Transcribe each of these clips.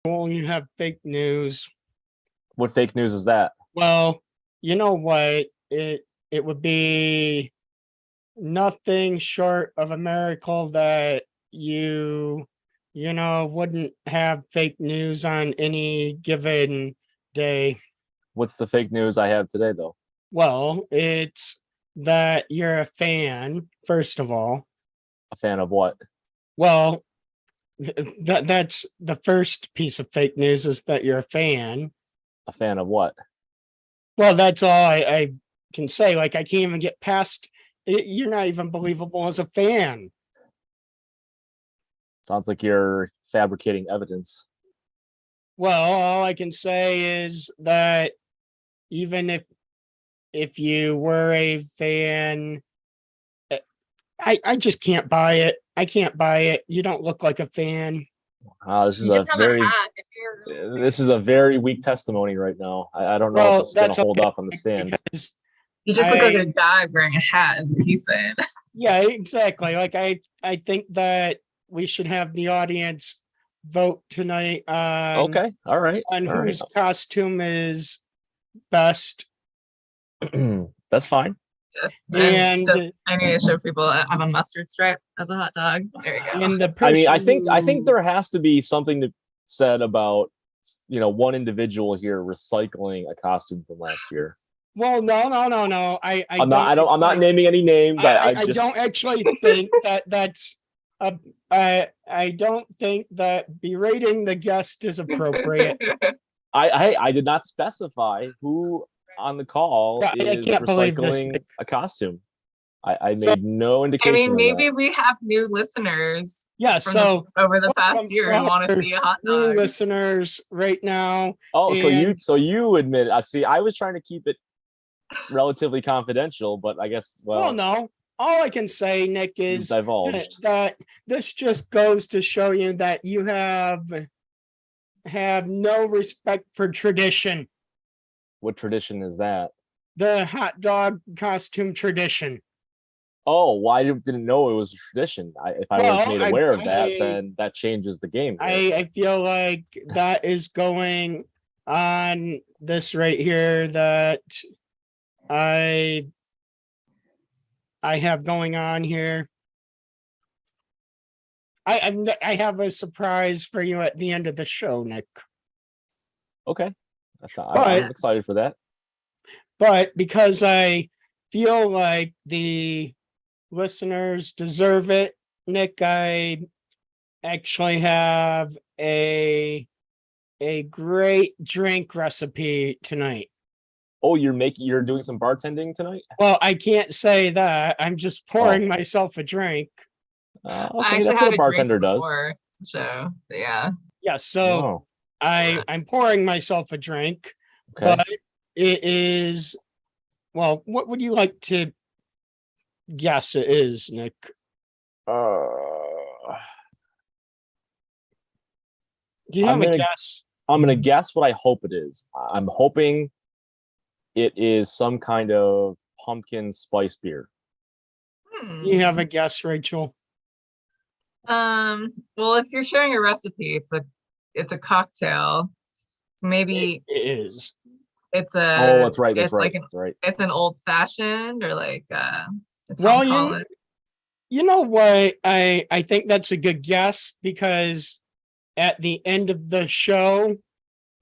Well, you have fake news. What fake news is that? Well, you know what? It would be nothing short of a miracle that wouldn't have fake news on any given day. What's the fake news I have today, though? Well, it's that you're a fan, first of all. A fan of what? Well, that's the first piece of fake news is that you're a fan. A fan of what? Well, that's all I can say. Like, I can't even get past it. You're not even believable as a fan. Sounds like you're fabricating evidence. Well, all I can say is that even if you were a fan, I just can't buy it. I can't buy it. You don't look like a fan. This is You a just have a very hat if you're. this is a very weak testimony right now. I don't know if Well, this is going that's to hold okay up on the stand. because You just look like I a guy wearing a hat, is what he's saying. yeah, exactly. Like I think that we should have the audience vote tonight Okay, all right, on all right. whose costume is best. That's fine. Yes. And I need to show people I have a mustard stripe as a hot dog. There you go. and the I mean, person I think there has to be something to said about one individual here recycling a costume from last year. well, no. I'm not naming any names. I just don't actually think that's I don't think that berating the guest is appropriate. I did not specify who on the call Yeah, I is can't believe this, recycling Nick. a costume. I So- made no I indication mean, of maybe that. we have new listeners Yeah, from so over the welcome past year to who want to our see a hot new dog. listeners right now. Oh, and so you admit it. See, I was trying to keep it relatively confidential, but I guess well, no. All I can say, Nick, you've is divulged. that this just goes to show you that you have no respect for tradition. What tradition is that? The hot dog costume tradition. Oh, well, I didn't know it was a tradition. If I was Well, made aware of that, then that changes the game here. I feel like that is going on this right here that I have going on here. I have a surprise for you at the end of the show, Nick. Okay, I'm But excited for that. but because I feel like the listeners deserve it, Nick, I actually have a great drink recipe tonight. Oh, you're doing some bartending tonight? Well, I can't say that. I'm just pouring myself a drink. I Okay, actually that's had what a a bartender drink does. before the show. But yeah. Yeah, so Oh, I'm pouring myself a drink, okay. but it is, well, what would you like to guess it is, Nick? Uh, Do you I'm have a gonna- guess? I'm gonna guess what I hope it is. I'm hoping it is some kind of pumpkin spice beer. Do you have a guess, Rachel? Well, if you're sharing a recipe, it's a cocktail. Maybe It is. it's a Oh, that's right. That's it's right. like That's right. it's an old fashioned or like it's Well, call it. you know what? I think that's a good guess because at the end of the show,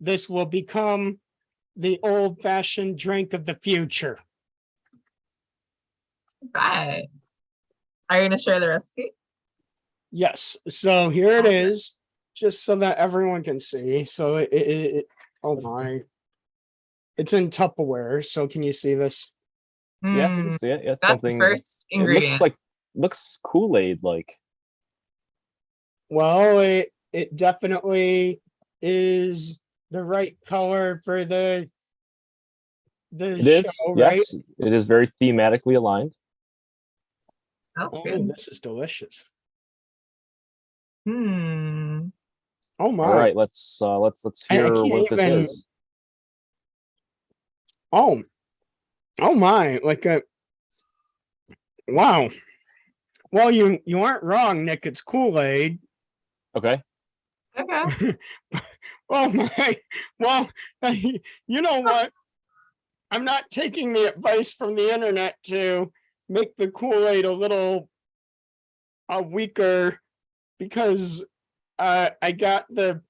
this will become the old fashioned drink of the future. Right. Are you gonna share the recipe? Yes. So here it Okay. is, just so that everyone can see. So oh my, it's in Tupperware. So can you see this? Yeah, you can see it. Yeah, it's That's something. the first It ingredient. looks Kool-Aid like. Well, it definitely is the right color for the It is. show, right? Yes, it is very thematically aligned. That's Oh, good. this is delicious. Hmm. Oh my. All right, let's I hear can't what this even- is. Oh my, like a wow. Well, you aren't wrong, Nick. It's Kool-Aid. Okay. Okay. Oh my, well, you know what? I'm not taking the advice from the internet to make the Kool-Aid a little weaker because I got the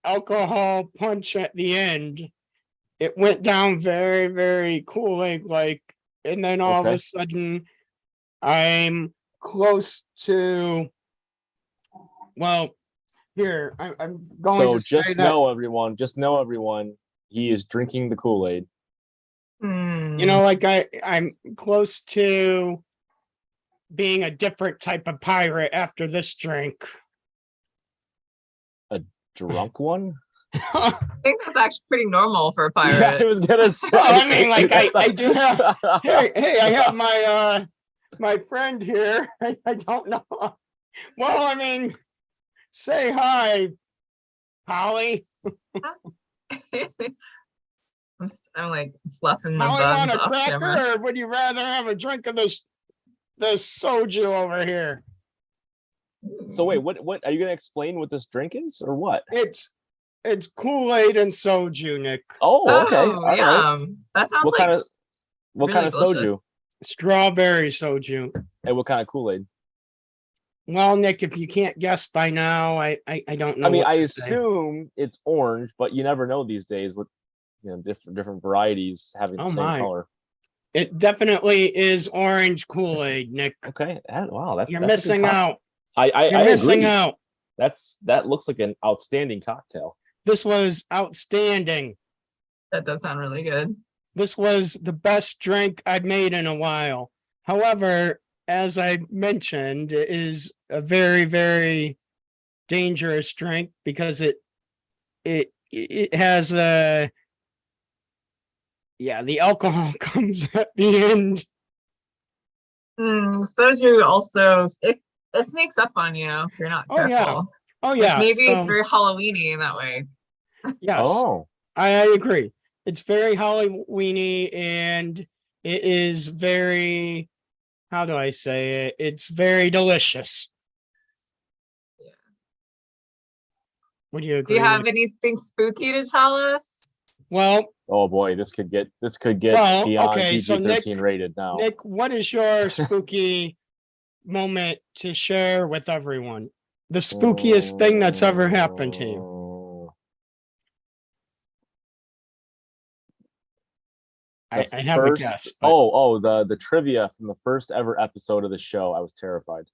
alcohol punch at the end. It went down very, very Kool-Aid like, and then all of Okay. a sudden I'm close to, well, here, I'm going So to say just that, know everyone, he is drinking the Kool-Aid. you know, like I'm close to being a different type of pirate after this drink. Drunk one? I think that's actually pretty normal for a Yeah, I pirate. was gonna say. Well, I mean, like I do have, hey, I have my my friend here. I don't know. Well, I mean, say hi, Polly. I'm like fluffing the Polly, want buns a off cracker, camera. or would you rather have a drink of this soju over here? So wait, what are you gonna explain what this drink is or what? It's Kool-Aid and soju, Nick. Oh, okay. Oh, All right. yum. That sounds What like kind of really soju delicious. Strawberry soju. and what kind of Kool-Aid? Well, Nick, if you can't guess by now, I don't know I mean, what I to say. assume it's orange, but you never know these days with different varieties having the Oh same my. color. It definitely is orange Kool-Aid, Nick. Okay. Wow, that's You're that's a good missing cock- out. I You're missing agree. out. That looks like an outstanding cocktail. This was outstanding. That does sound really good. This was the best drink I've made in a while. However, as I mentioned, it is a very, very dangerous drink because it has a, yeah, the alcohol comes at the end. Soju also it sneaks up on you if you're not Oh careful. yeah. Oh Like, yeah. maybe it's So very Halloweeny in that way. yes, Oh, I agree. It's very Halloweeny and it is very, how do I say it? It's very delicious. Yeah. Would you Do agree? you have Nick? anything spooky to tell us? Well, oh boy, this could get Well, beyond okay, so PG-13 rated now. Nick, what is your spooky moment to share with everyone? The spookiest thing that's ever happened to you? The I have a first- guess. But the trivia from the first ever episode of the show. I was terrified.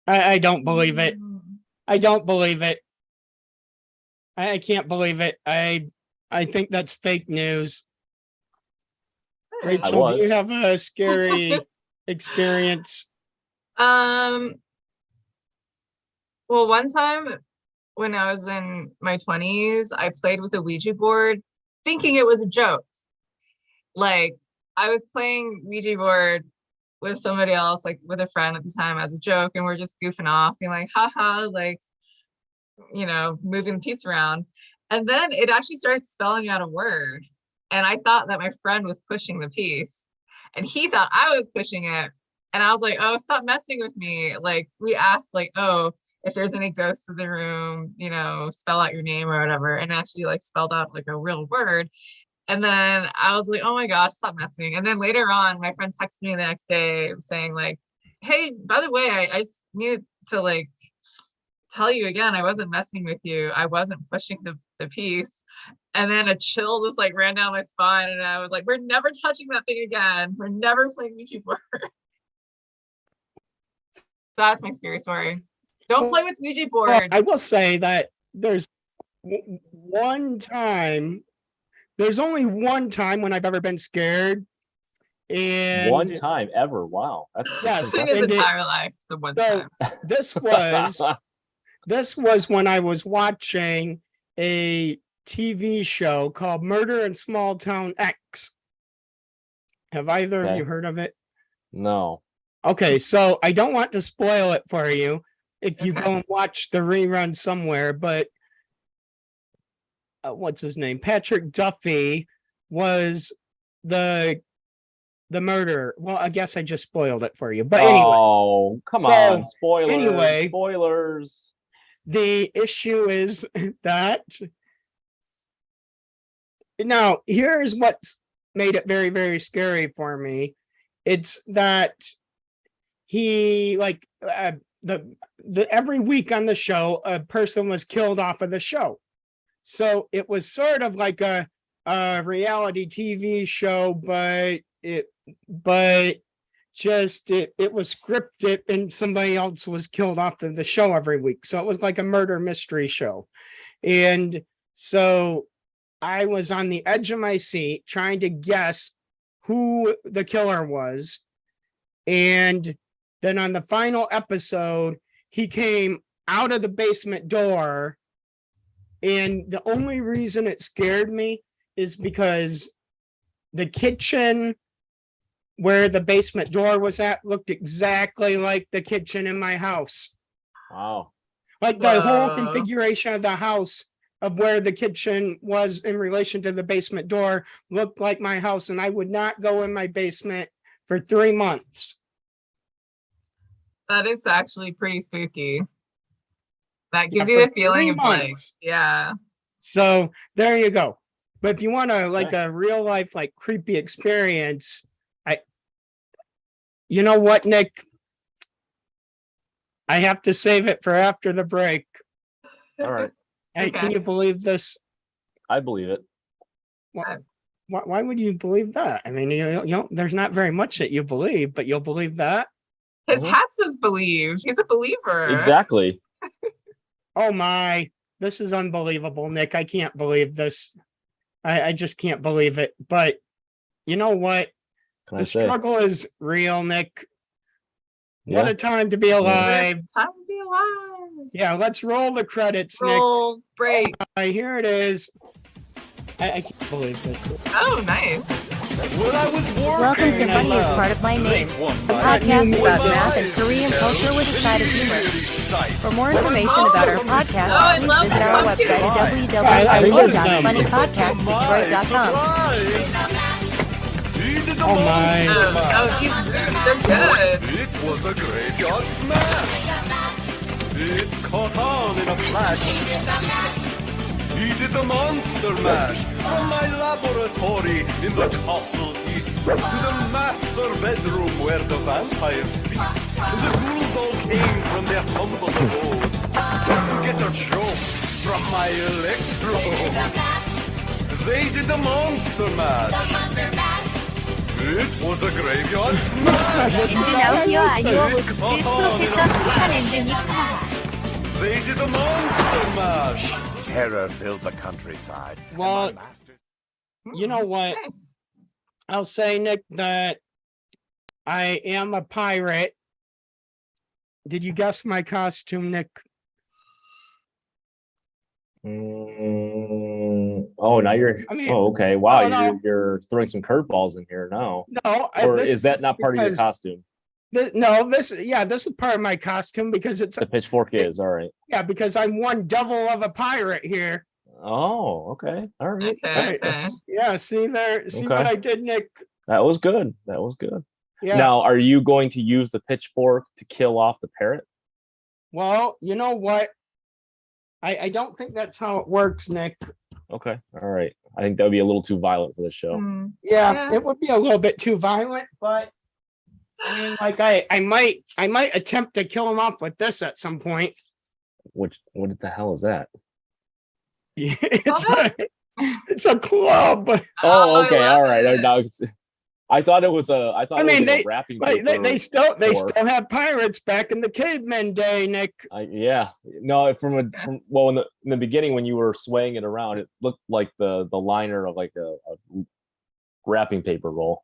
I don't believe it. Mm. I don't believe it. I can't believe it. I think that's fake news. Rachel, do you was. have a scary experience? Well, one time when I was in my 20s, I played with a Ouija board thinking it was a joke. Like, I was playing Ouija board with somebody else, like with a friend at the time as a joke, and we're just goofing off, being like, haha, like, moving the piece around. And then it actually started spelling out a word. And I thought that my friend was pushing the piece, and he thought I was pushing it. And I was like, oh, stop messing with me. Like, we asked, like, oh, if there's any ghosts in the room, spell out your name or whatever. And actually, like, spelled out like a real word. And then I was like, oh my gosh, stop messing. And then later on, my friend texted me the next day saying, like, hey, by the way, I just needed to, like, tell you again, I wasn't messing with you. I wasn't pushing the piece. And then a chill just like ran down my spine, and I was like, we're never touching that thing again. We're never playing Ouija board. That's my scary story. Don't play with Ouija Well, boards. I will say that there's only one time when I've ever been scared. And One time ever. Wow, that's Yes, in impressive. his and entire life, the one so time. this was when I was watching a TV show called Murder in Small Town X. Have either of Okay. you heard of it? No. Okay, so I don't want to spoil it for you if you Okay. go and watch the rerun somewhere, but what's his name? Patrick Duffy was the murderer. Well, I guess I just spoiled it for you. But anyway, Oh, come So, on. Spoilers. anyway. Spoilers. the issue is that now here's what's made it very, very scary for me. It's that he like the every week on the show, a person was killed off of the show. So it was sort of like a reality TV show, but it was scripted and somebody else was killed off of the show every week. So it was like a murder mystery show. And so I was on the edge of my seat trying to guess who the killer was. And then on the final episode, he came out of the basement door. And the only reason it scared me is because the kitchen where the basement door was at looked exactly like the kitchen in my house. Wow. Like the whole Whoa. configuration of the house of where the kitchen was in relation to the basement door looked like my house, and I would not go in my basement for 3 months. That is actually pretty spooky. That gives Yeah, you for the feeling 3 of like, months. yeah. So there you go. But if you want to like a real life, like creepy experience, you know what, Nick? I have to save it for after the break. All right. Hey, can Okay. you believe this? I believe it. Why would you believe that? I mean, you know, there's not very much that you believe, but you'll believe that. His Mhm. hat says believe. He's a believer. Exactly. Oh my, this is unbelievable, Nick. I can't believe this. I just can't believe it. But you know what? Can I The say? struggle is real, Nick. What Yeah. a time to be alive. Time to be alive. Yeah, let's roll the credits, Roll break. Nick. Here it is. I can't believe this. Oh, nice. When I was working, Welcome to And I Funny is love Part of My Name, one a night, podcast new about music. math and Korean culture with a side of humor. For more information about our podcast, Oh, I please love visit our pumpkin. website at I love them. www.funnypodcastdetroit.com. Oh my. They're good. It was a graveyard smash. It caught on in a flash. He did the monster mash from my laboratory in the castle east to the master bedroom where the vampires feast. The ghouls all came from their humble abode to get a choke from my electrode. They did the monster mash. It was a graveyard smash. 밴드 나오디오 아니오 호스트 프로페서 스탄 앤드 닉 They did the monster mash. Terror filled the countryside. and Well, my master- You know what? Nice. I'll say, Nick, that I am a pirate. Did you guess my costume, Nick? Oh, now you're. I mean, oh, okay. Wow, no, no. you're throwing some curveballs in here now. No, Or this is that not part of your because costume? No, this is part of my costume because it's The pitchfork is all right. yeah, because I'm one devil of a pirate here. Oh, okay. All right. Okay, Right. okay. Yeah, see there, see what Okay. I did, Nick? That was good. That was good. Yeah. Now, are you going to use the pitchfork to kill off the parrot? Well, you know what? I don't think that's how it works, Nick. Okay. All right. I think that would be a little too violent for the show. Mm, Yeah, Yeah. it would be a little bit too violent, but I mean, like I might attempt to kill him off with this at some point. What the hell is that? Yeah, it's a club. Oh, I okay. love All right. it. Now I thought it was a. I thought I it mean, was a wrapping Like paper. they still or- have pirates back in the caveman day, Nick. Yeah. No, from well in the beginning when you were swaying it around, it looked like the liner of like a wrapping paper roll.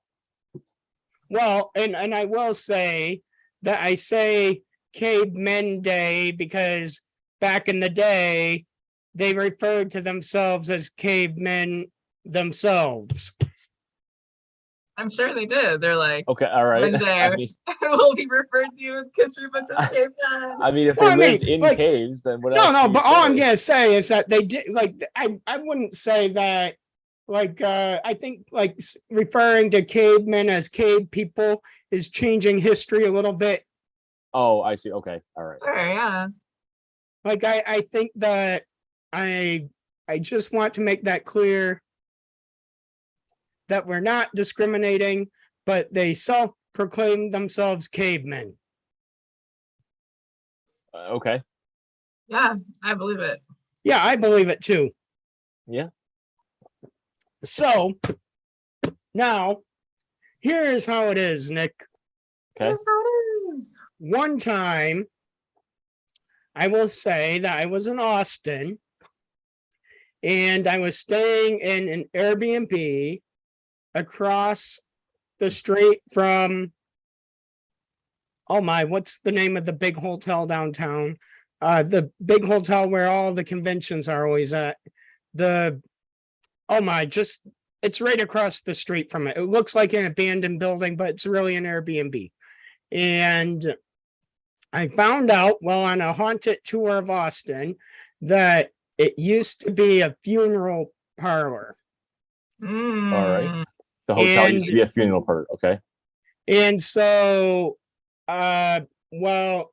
Well, and I will say that I say cavemen day because back in the day they referred to themselves as cavemen themselves. I'm sure they did. They're like, Okay. All right. One day. I mean, will be referred to in history books as caveman. I mean, if Well, they I mean, lived in like- caves, then what No, else? no, do you but all I'm say? gonna say is that they did like I wouldn't say that like I think like referring to cavemen as cave people is changing history a little bit. Oh, I see. Okay. All right. Sure, yeah. like I think that I just want to make that clear that we're not discriminating, but they self-proclaim themselves cavemen. Okay. Yeah, I believe it. Yeah, I believe it too. Yeah. So now here's how it is, Nick. Okay. That's how it is. One time, I will say that I was in Austin and I was staying in an Airbnb across the street from, oh my, what's the name of the big hotel downtown? The big hotel where all the conventions are always at. It's right across the street from it. It looks like an abandoned building, but it's really an Airbnb. And I found out while on a haunted tour of Austin that it used to be a funeral parlor. All right. Mm. The hotel used And- to be a funeral part. Okay. And so, well,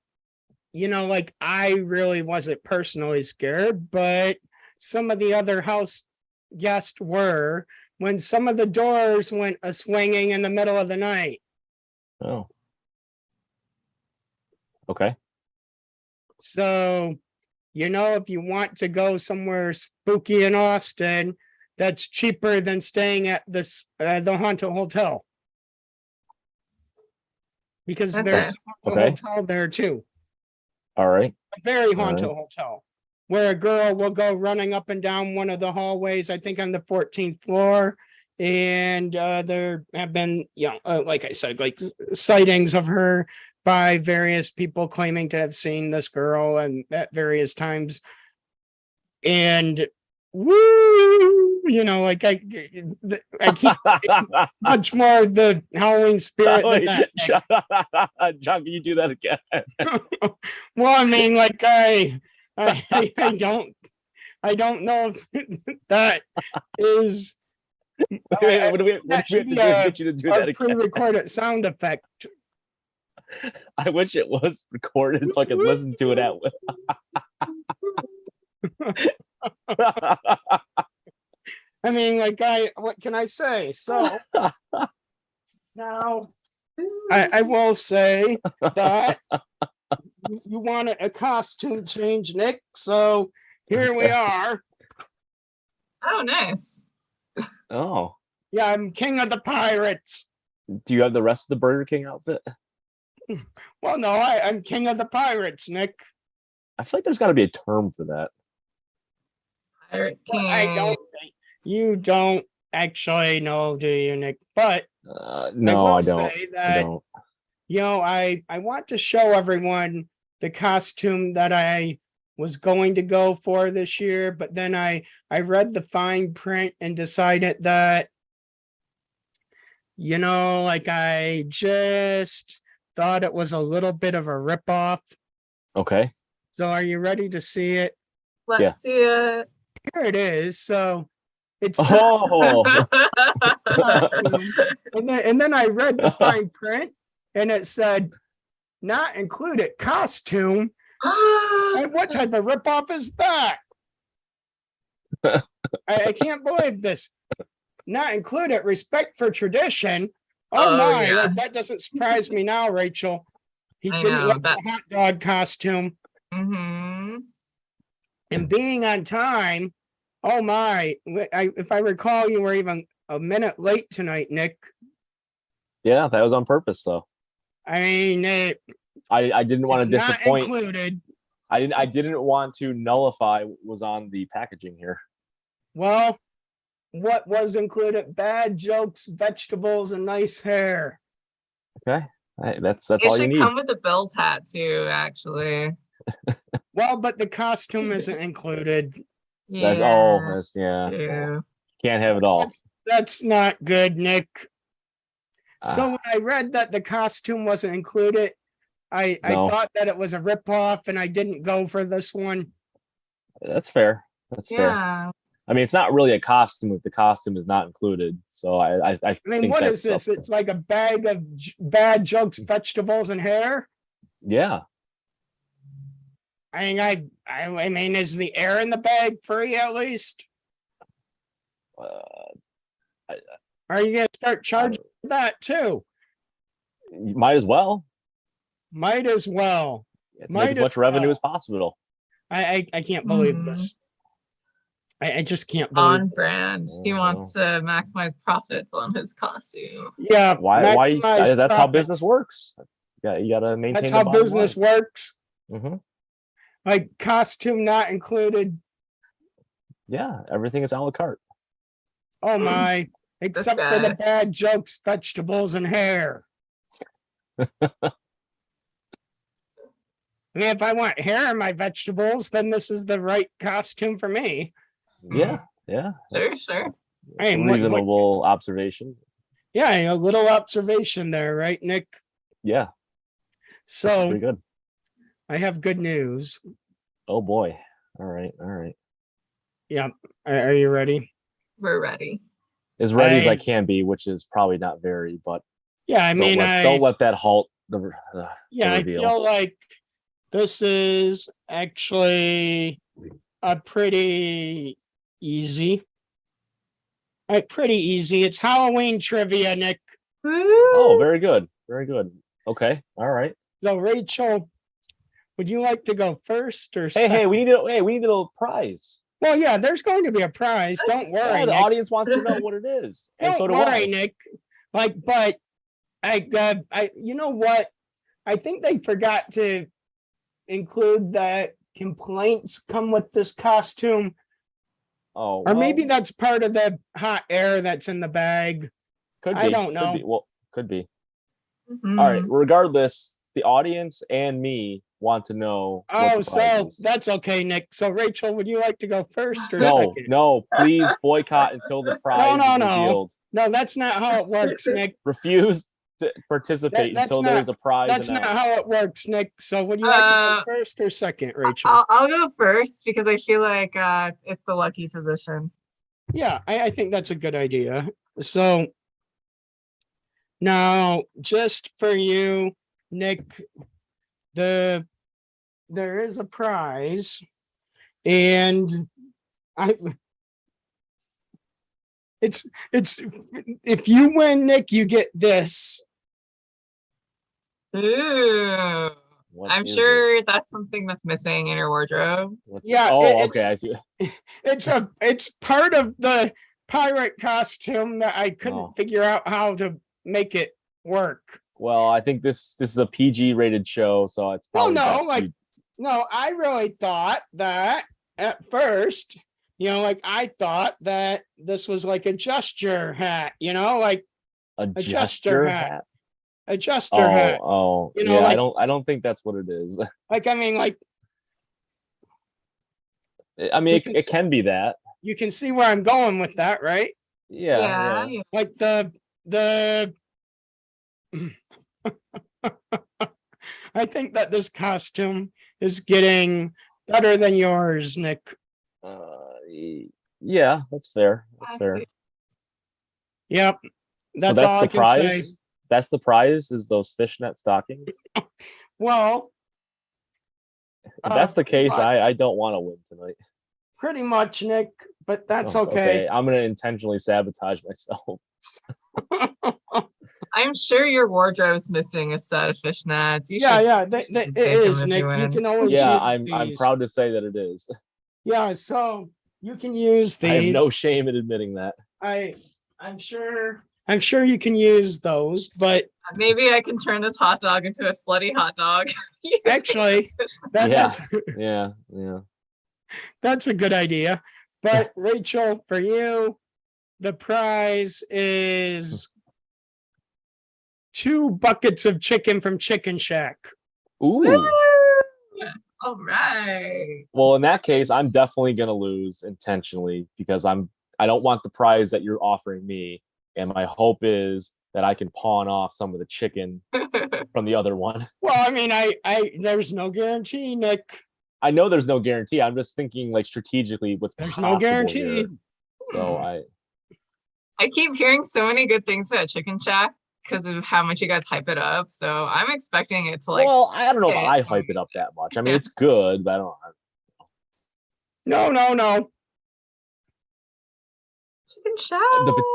like I really wasn't personally scared, but some of the other house guests were when some of the doors went a swinging in the middle of the night. Oh. Okay. So, if you want to go somewhere spooky in Austin, that's cheaper than staying at the haunted hotel. Because Okay. there's a Okay. hotel there too. All right. A very All haunted right. hotel where a girl will go running up and down one of the hallways, I think on the 14th floor. And there have been, like I said, like sightings of her by various people claiming to have seen this girl and at various times. And woo, like I keep much more of the Halloween spirit than that. John, can you do that again? Well, I mean, like I don't know if that is What do we have that to should do be to get you to do that a again? pre-recorded sound effect. I wish it was recorded so I could listen to it at. I mean, like what can I say? So now I will say that you wanted a costume change, Nick. So here we are. Oh, nice. Oh, Yeah, I'm king of the pirates. do you have the rest of the Burger King outfit? Well, no, I'm king of the pirates, Nick. I feel like there's got to be a term for that. Pirate Well, King. I don't think you don't actually know, do you, Nick? But No, will I don't. say I that, don't. I want to show everyone the costume that I was going to go for this year, but then I read the fine print and decided that, like I just thought it was a little bit of a ripoff. Okay. So are you ready to see it? Let's Yeah. see it. Here it is. So it's Oh, costume. And then I read the fine print and it said not included costume. And what type of ripoff is that? I can't believe this. Not included respect for tradition. Oh, Oh, my, yeah. like, that doesn't surprise me now, Rachel. He I didn't know, like that- the hot dog costume Mm-hmm. and being on time. Oh my, if I recall, you were even a minute late tonight, Nick. yeah, that was on purpose, though. I mean, I didn't want it's to not disappoint. included. I didn't want to nullify what was on the packaging here. Well, what was included? Bad jokes, vegetables, and nice hair. Okay, hey, that's It all you should need. come with a Bills hat too, actually. Well, but the costume isn't included. That's yeah. Yeah. Can't have it all. That's not good, Nick. So Ah. when I read that the costume wasn't included, I No. thought that it was a ripoff, and I didn't go for this one. That's fair. That's fair. Yeah. I mean, it's not really a costume if the costume is not included. So I I mean, think what that's is this? something. It's like a bag of bad jokes, vegetables, and hair. Yeah. I mean, is the air in the bag free at least? Are you gonna start charging for that too? You might as well. Might as well. To make Might as much as revenue well. as possible. I can't believe Mhm. this. I just can't believe. On brand. He Oh, wants to maximize profits on his costume. Yeah, Why? maximize That's how business profits. works. Yeah, you gotta maintain. That's the how bottom business line. works. Mhm. Like costume not included. Yeah, everything is a la carte. Oh my! Except for the guy. bad jokes, vegetables, and hair. I mean, if I want hair in my vegetables, then this is the right costume for me. Yeah, yeah. Sure, that's sure. Hey, a what- reasonable observation. Yeah, a little observation there, right, Nick? Yeah, So pretty good. I have good news. Oh boy. All right, all right. Are you ready? We're ready. As ready as I I- can be, which is probably not very, but Yeah, I mean, don't let that halt the yeah, I reveal. feel like this is actually a pretty easy. Pretty easy. It's Halloween trivia, Nick. Oh, very good. Very good. Okay. All right. So Rachel, would you like to go first or Hey, second? we need a little prize. Well, yeah, there's going to be a prize. Don't worry, Yeah, the Nick. audience wants to know what it is. And Don't so do worry, I. Nick. Like, but you know what? I think they forgot to include that complaints come with this costume, Oh, or maybe well, that's part of the hot air that's in the bag. could I be. don't Could know. be. Well, could be. Mhm. All right. Regardless, the audience and me want to know. what Oh, the so prize is. that's okay, Nick. So Rachel, would you like to go first or No, second? no, please boycott until the prize no, is no. revealed. No, that's not how it works, Nick. Refuse to participate that's until not- there's a prize That's not announced. how it works, Nick. So would you like to Uh, go first or second, Rachel? I'll go first because I feel like it's the lucky position. Yeah, I think that's a good idea. So now, just for you, Nick, there is a prize, and it's if you win, Nick, you get this. Ooh. What I'm is it? sure that's something that's missing in your wardrobe. Yeah, Oh, it's- okay. I see. It's part of the pirate costume that I couldn't Oh. figure out how to make it work. Well, I think this is a PG rated show, so it's Well, probably no, best like you- no, I really thought that at first, I thought that this was like a gesture hat, like a jester gesture hat. hat. a jester hat. Oh, You know, yeah. like- I don't think that's what it is. Like, I mean, like I mean, You can it can be that. you can see where I'm going with that, right? Yeah. Yeah. Like the I think that this costume is getting better than yours, Nick. Yeah, that's fair. That's I fair. see. Yep. So That's all I the can say. prize. That's the prize. Is those fishnet stockings? Well, If that's the pretty case, much. I don't want to win tonight. Pretty much, Nick, but that's Oh, okay. I'm gonna intentionally sabotage myself. I'm sure your wardrobe's missing a set of fishnets. You Yeah, should yeah, should it thank 'em is, if Nick. you You win. can always Yeah, use I'm these. proud to say that it is. Yeah, so you can use I have these. no shame in admitting that. I'm sure you can use those, but Maybe I can turn this hot dog into a slutty hot dog. using Actually, those fishnets. Yeah. that's Yeah. that's a good idea. But Rachel, for you, the prize is 2 buckets of chicken from Chicken Shack. Ooh. Woo! All right. Well, in that case, I'm definitely gonna lose intentionally because I don't want the prize that you're offering me, and my hope is that I can pawn off some of the chicken from the other one. Well, I mean, I there's no guarantee, Nick. I know there's no guarantee. I'm just thinking like strategically what's There's possible no guarantee. here. So I I keep hearing so many good things about Chicken Shack. because of how much you guys hype it up. So I'm expecting it to like. Well, I don't know if hit. I hype it up that much. I mean, it's good, but I don't. No. Chicken shack.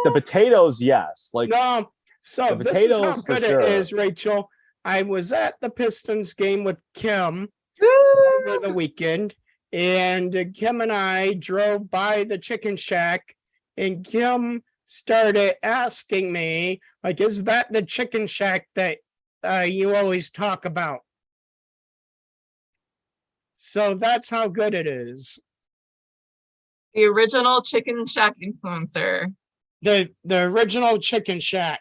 The potatoes, yes. Like No. So The this is how potatoes for good sure. it is, Rachel. I was at the Pistons game with Kim Woo! over the weekend, and Kim and I drove by the Chicken Shack, and Kim started asking me, like, is that the Chicken Shack that you always talk about? So that's how good it is. The original Chicken Shack influencer. The original Chicken Shack.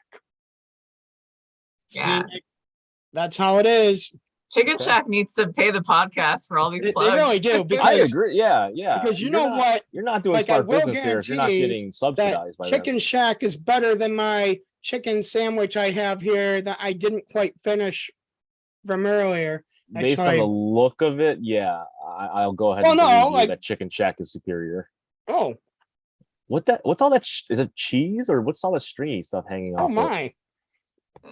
See, Yeah. that's how it is. Chicken Shack needs to pay the podcast for all these They plugs. really do, I because agree. Yeah. because you You're know not- what? You're not doing Like, I smart will business here if you're not guarantee getting that subsidized by them. Chicken Shack is better than my chicken sandwich I have here that I didn't quite finish from earlier. Based on Actually- the look of it, yeah, I'll go ahead Well, and no, believe you like- that Chicken Shack is superior. Oh, What's all that? Is it cheese or what's all the stringy stuff hanging oh off? it? my, I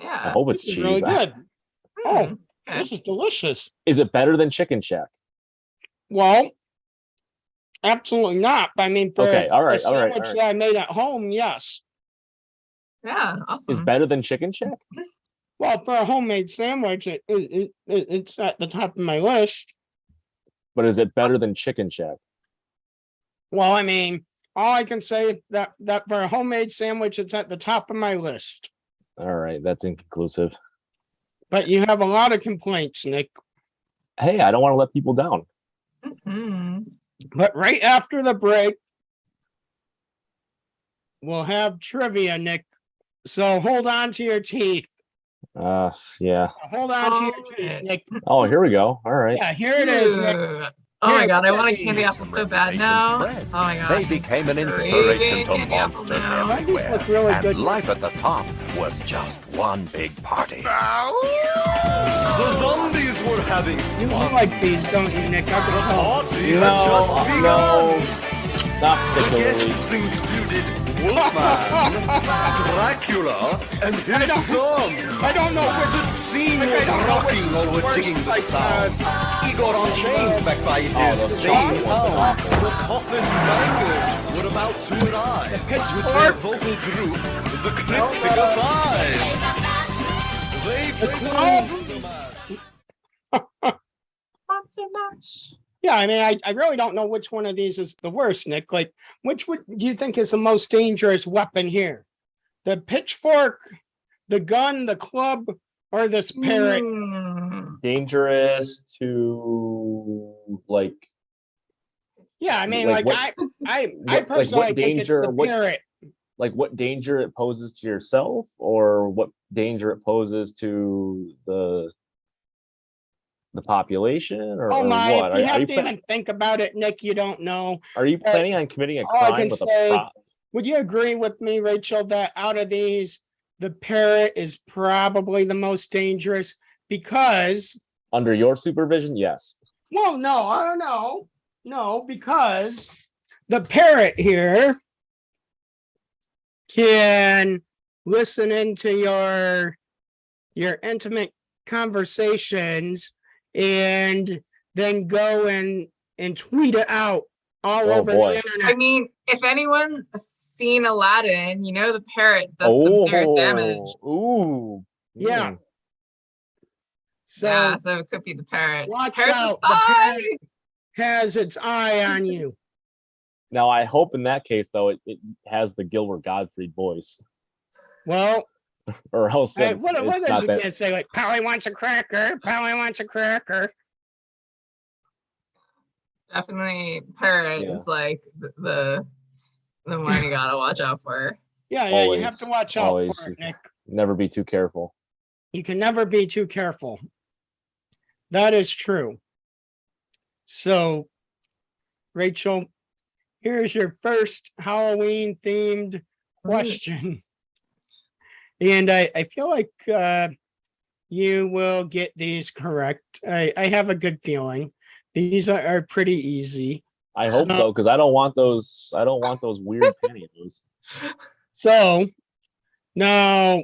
Yeah. hope it's this is cheese. really good. Oh, Hmm, okay. this is delicious. Is it better than Chicken Shack? Well, absolutely not. I mean, for Okay, all right, a all right, sandwich all right. that I made at home, yes. Yeah. Is Awesome. better than Chicken Shack? Well, for a homemade sandwich, it's at the top of my list. But is it better than Chicken Shack? Well, I mean, all I can say that for a homemade sandwich, it's at the top of my list. All right, that's inconclusive. But you have a lot of complaints, Nick. Hey, I don't want to let people down. Mhm. But right after the break, we'll have trivia, Nick. So hold on to your teeth. Yeah. Hold on to your Alright. teeth, Nick. Oh, here we go. All right. Yeah, here it is, Nick. Ooh. Oh my Here, god, I look want at a candy these. apple so bad Reputation now. spread. Oh my gosh. They became an Craving inspiration to candy apple monsters now. These everywhere. look really And good. life at the top was just one big party. The zombies were having You fun. like these, don't you, Nick? I The can tell. party had just begun. Not The particularly. guests included Wolfman, Dracula, and his son. I don't know The which. scene Like, I was don't know which rocking is while we're worse, digging the like, sound. Igor on chains back by his Oh, those vein chocolate ones are hound. awesome. The coffin bangers were about to arrive with their pitchfork. vocal group, the Cryptic of Five. They played Monster Mash. Yeah, I mean, I really don't know which one of these is the worst, Nick. Like, which do you think is the most dangerous weapon here? The pitchfork, the gun, the club, or this parrot? Hmm. Dangerous to like Yeah, I mean, Like like, what- I what personally think it's danger- the what- parrot. what danger it poses to yourself or what danger it poses to the population or, Oh or my, what? if you Are have you to pla- even think about it, Nick, you don't know. are you planning on committing a all I crime can with say- a prop? Would you agree with me, Rachel, that out of these, the parrot is probably the most dangerous? Because, Under your supervision? Yes. well, no, I don't know. No, because the parrot here can listen into your intimate conversations and then go and tweet it out all Oh, over boy. the I internet. mean, if anyone's seen Aladdin, you know the parrot does some serious damage. Ooh. Yeah. Mm. So Yeah, so it could be the parrot. watch Parrot's a out, the spy! parrot has its eye on you. Now I hope in that case though it has the Gilbert Gottfried voice. Well, Or else hey, it- what it's does not it that gonna say? Like, Polly wants a cracker. Polly wants a cracker. Definitely parrot Yeah. is like the one you gotta watch out for. Yeah, you have Always, to watch out always. for it, Nick. never be too careful. You can never be too careful. That is true. So, Rachel, here's your first Halloween themed question. And I feel like you will get these correct. I have a good feeling. These are pretty easy. I hope So- so, because I don't want those weird pantyhose. So now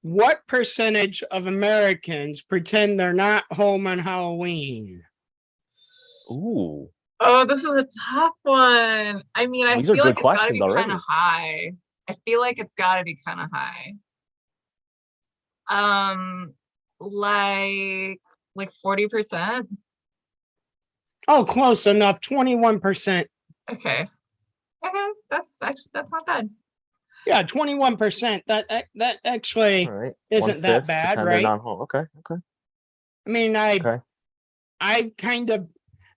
What percentage of Americans pretend they're not home on Halloween? Ooh, Oh, this is a tough one. I mean, I These are feel good like it's gotta questions be kind already. of high. I feel like it's gotta be kind of high. Um, like 40%. Oh, close enough. 21%. Okay. Okay, that's not bad. Yeah, 21%. That actually all right. isn't that 1/5 bad, pretend they're right? not home. Okay, okay, I mean, okay. I kind of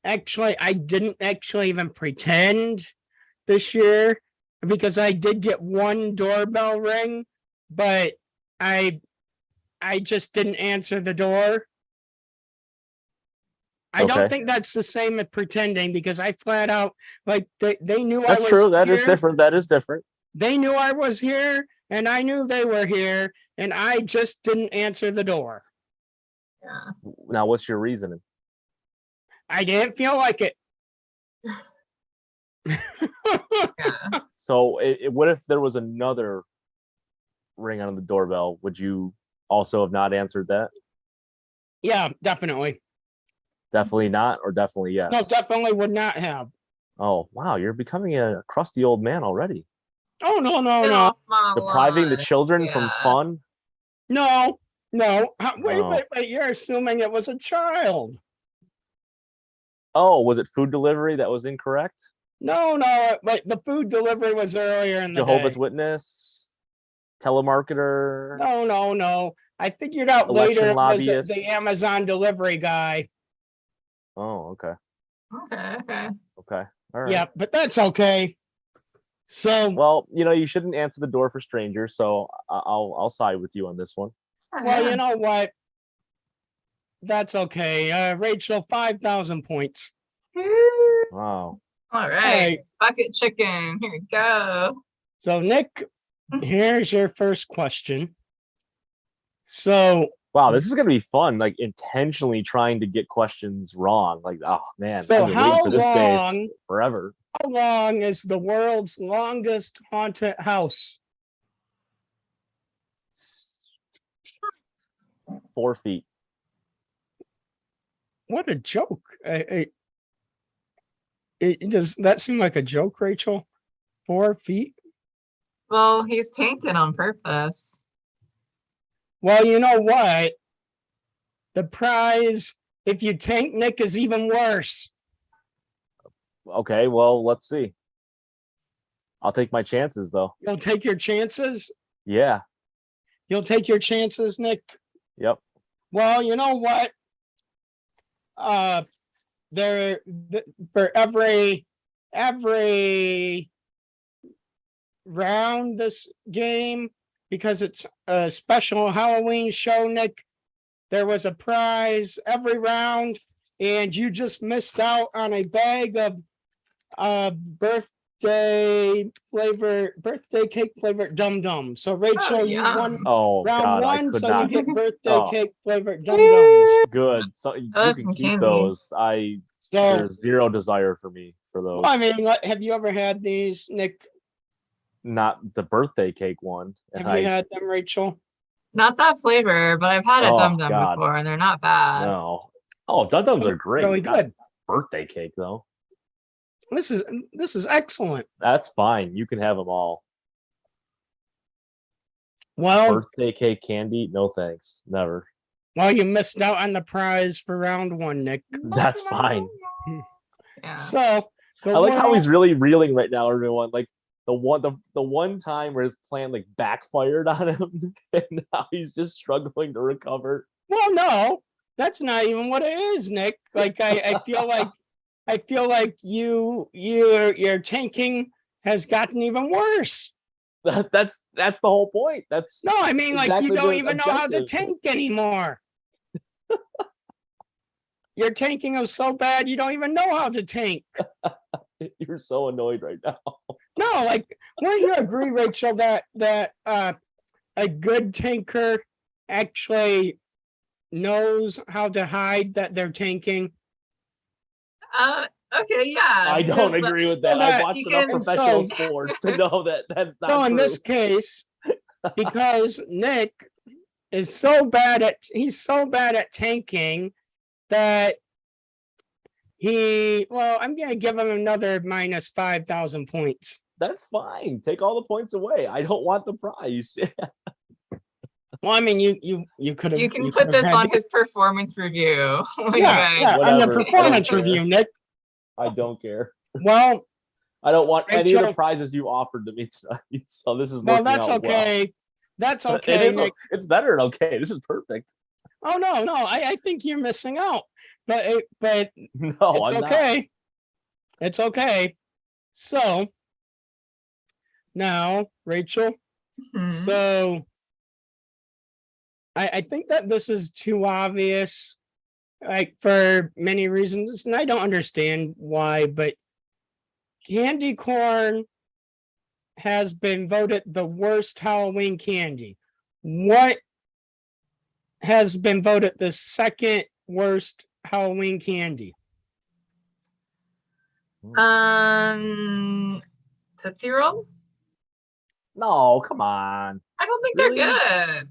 actually, I didn't actually even pretend this year because I did get one doorbell ring, but I just didn't answer the door. I don't Okay. think that's the same as pretending because I flat out like they knew I That's was true. That here. is different. That is different. They knew I was here and I knew they were here and I just didn't answer the door. Yeah. Now, what's your reasoning? I didn't feel like it. Yeah. So, what if there was another ring on the doorbell? Would you also have not answered that? Yeah, definitely. Definitely not, or definitely yes? No, definitely would not have. Oh, wow, you're becoming a crusty old man already. Oh, no. Get off my Depriving the lawn. children from Yeah. fun? No. Wait, Oh. you're assuming it was a child. Oh, was it food delivery that was incorrect? No, but the food delivery was earlier in the Jehovah's day. Witness? Telemarketer? No. I figured out Election later it was lobbyist? the Amazon delivery guy. Oh, okay. Okay. Okay. All right. Yeah, but that's okay. So, Well, you shouldn't answer the door for strangers, so I'll side with you on this one. well, you know what? That's okay. Rachel, 5,000 points. Wow. All All right. right. Bucket chicken. Here we go. So, Nick, here's your first question. So, Wow, this is gonna be fun. Like intentionally trying to get questions wrong. Like, oh man, so I've been waiting how for this day long forever. is the world's longest haunted house? 4 feet. What a joke. Does that seem like a joke, Rachel? 4 feet? Well, he's tanking on purpose. Well, you know what? The prize, if you tank Nick, is even worse. Okay, well, let's see. I'll take my chances though. You'll take your chances? Yeah. You'll take your chances, Nick? Yep. Well, you know what? For every round this game, because it's a special Halloween show, Nick, there was a prize every round, and you just missed out on a bag of birthday cake flavored Dum Dum. So Rachel, you won yum. Oh round God, I one, could so not. you get birthday Oh. cake flavored Dum Dums. Good. So you Oh, can some keep candy. those. So, There's zero desire for me for those. I mean, have you ever had these, Nick? Not the birthday cake one. And Have you had them, Rachel? Not that flavor, but I've had a Oh, Dum Dum God. before, and they're not bad. No. Oh, Dum Dums are great. Really Not good. birthday cake though. This is excellent. That's fine. You can have them all. Well, Birthday cake candy? No thanks. Never. you missed out on the prize for round one, Nick. That's fine. Yeah. So I like how he's really reeling right now, everyone. Like the one time where his plan like backfired on him, and now he's just struggling to recover. Well, no, that's not even what it is, Nick. Like I feel like your tanking has gotten even worse. That's the whole point. That's No, I mean, like you exactly don't the even know how to objective. tank anymore. Your tanking is so bad you don't even know how to tank. You're so annoyed right now. No, like, wouldn't you agree, Rachel, that a good tanker actually knows how to hide that they're tanking? Okay, yeah. I don't because, agree with that. well, I've that watched you enough can- professional so- sports to know that that's not No, in true. this case, because Nick is so bad at tanking that I'm gonna give him another minus 5,000 points. That's fine. Take all the points away. I don't want the prize. Well, I mean, you could have. You can put this on his performance review. when you guys- on the Whatever. performance I don't care. review, Nick. I don't care. Well, I don't want any of the Rachel- prizes you offered to me tonight. So this is well, working that's out well. okay. That's It okay, is, Nick. it's better than okay. This is perfect. Oh no, I think you're missing out. But No, it's I'm not. okay. It's okay. So now, Rachel. Mhm. So I think that this is too obvious, like for many reasons, and I don't understand why, but candy corn has been voted the worst Halloween candy. What has been voted the second worst Halloween candy? Tootsie Roll? No, come on. I don't think Really? they're good.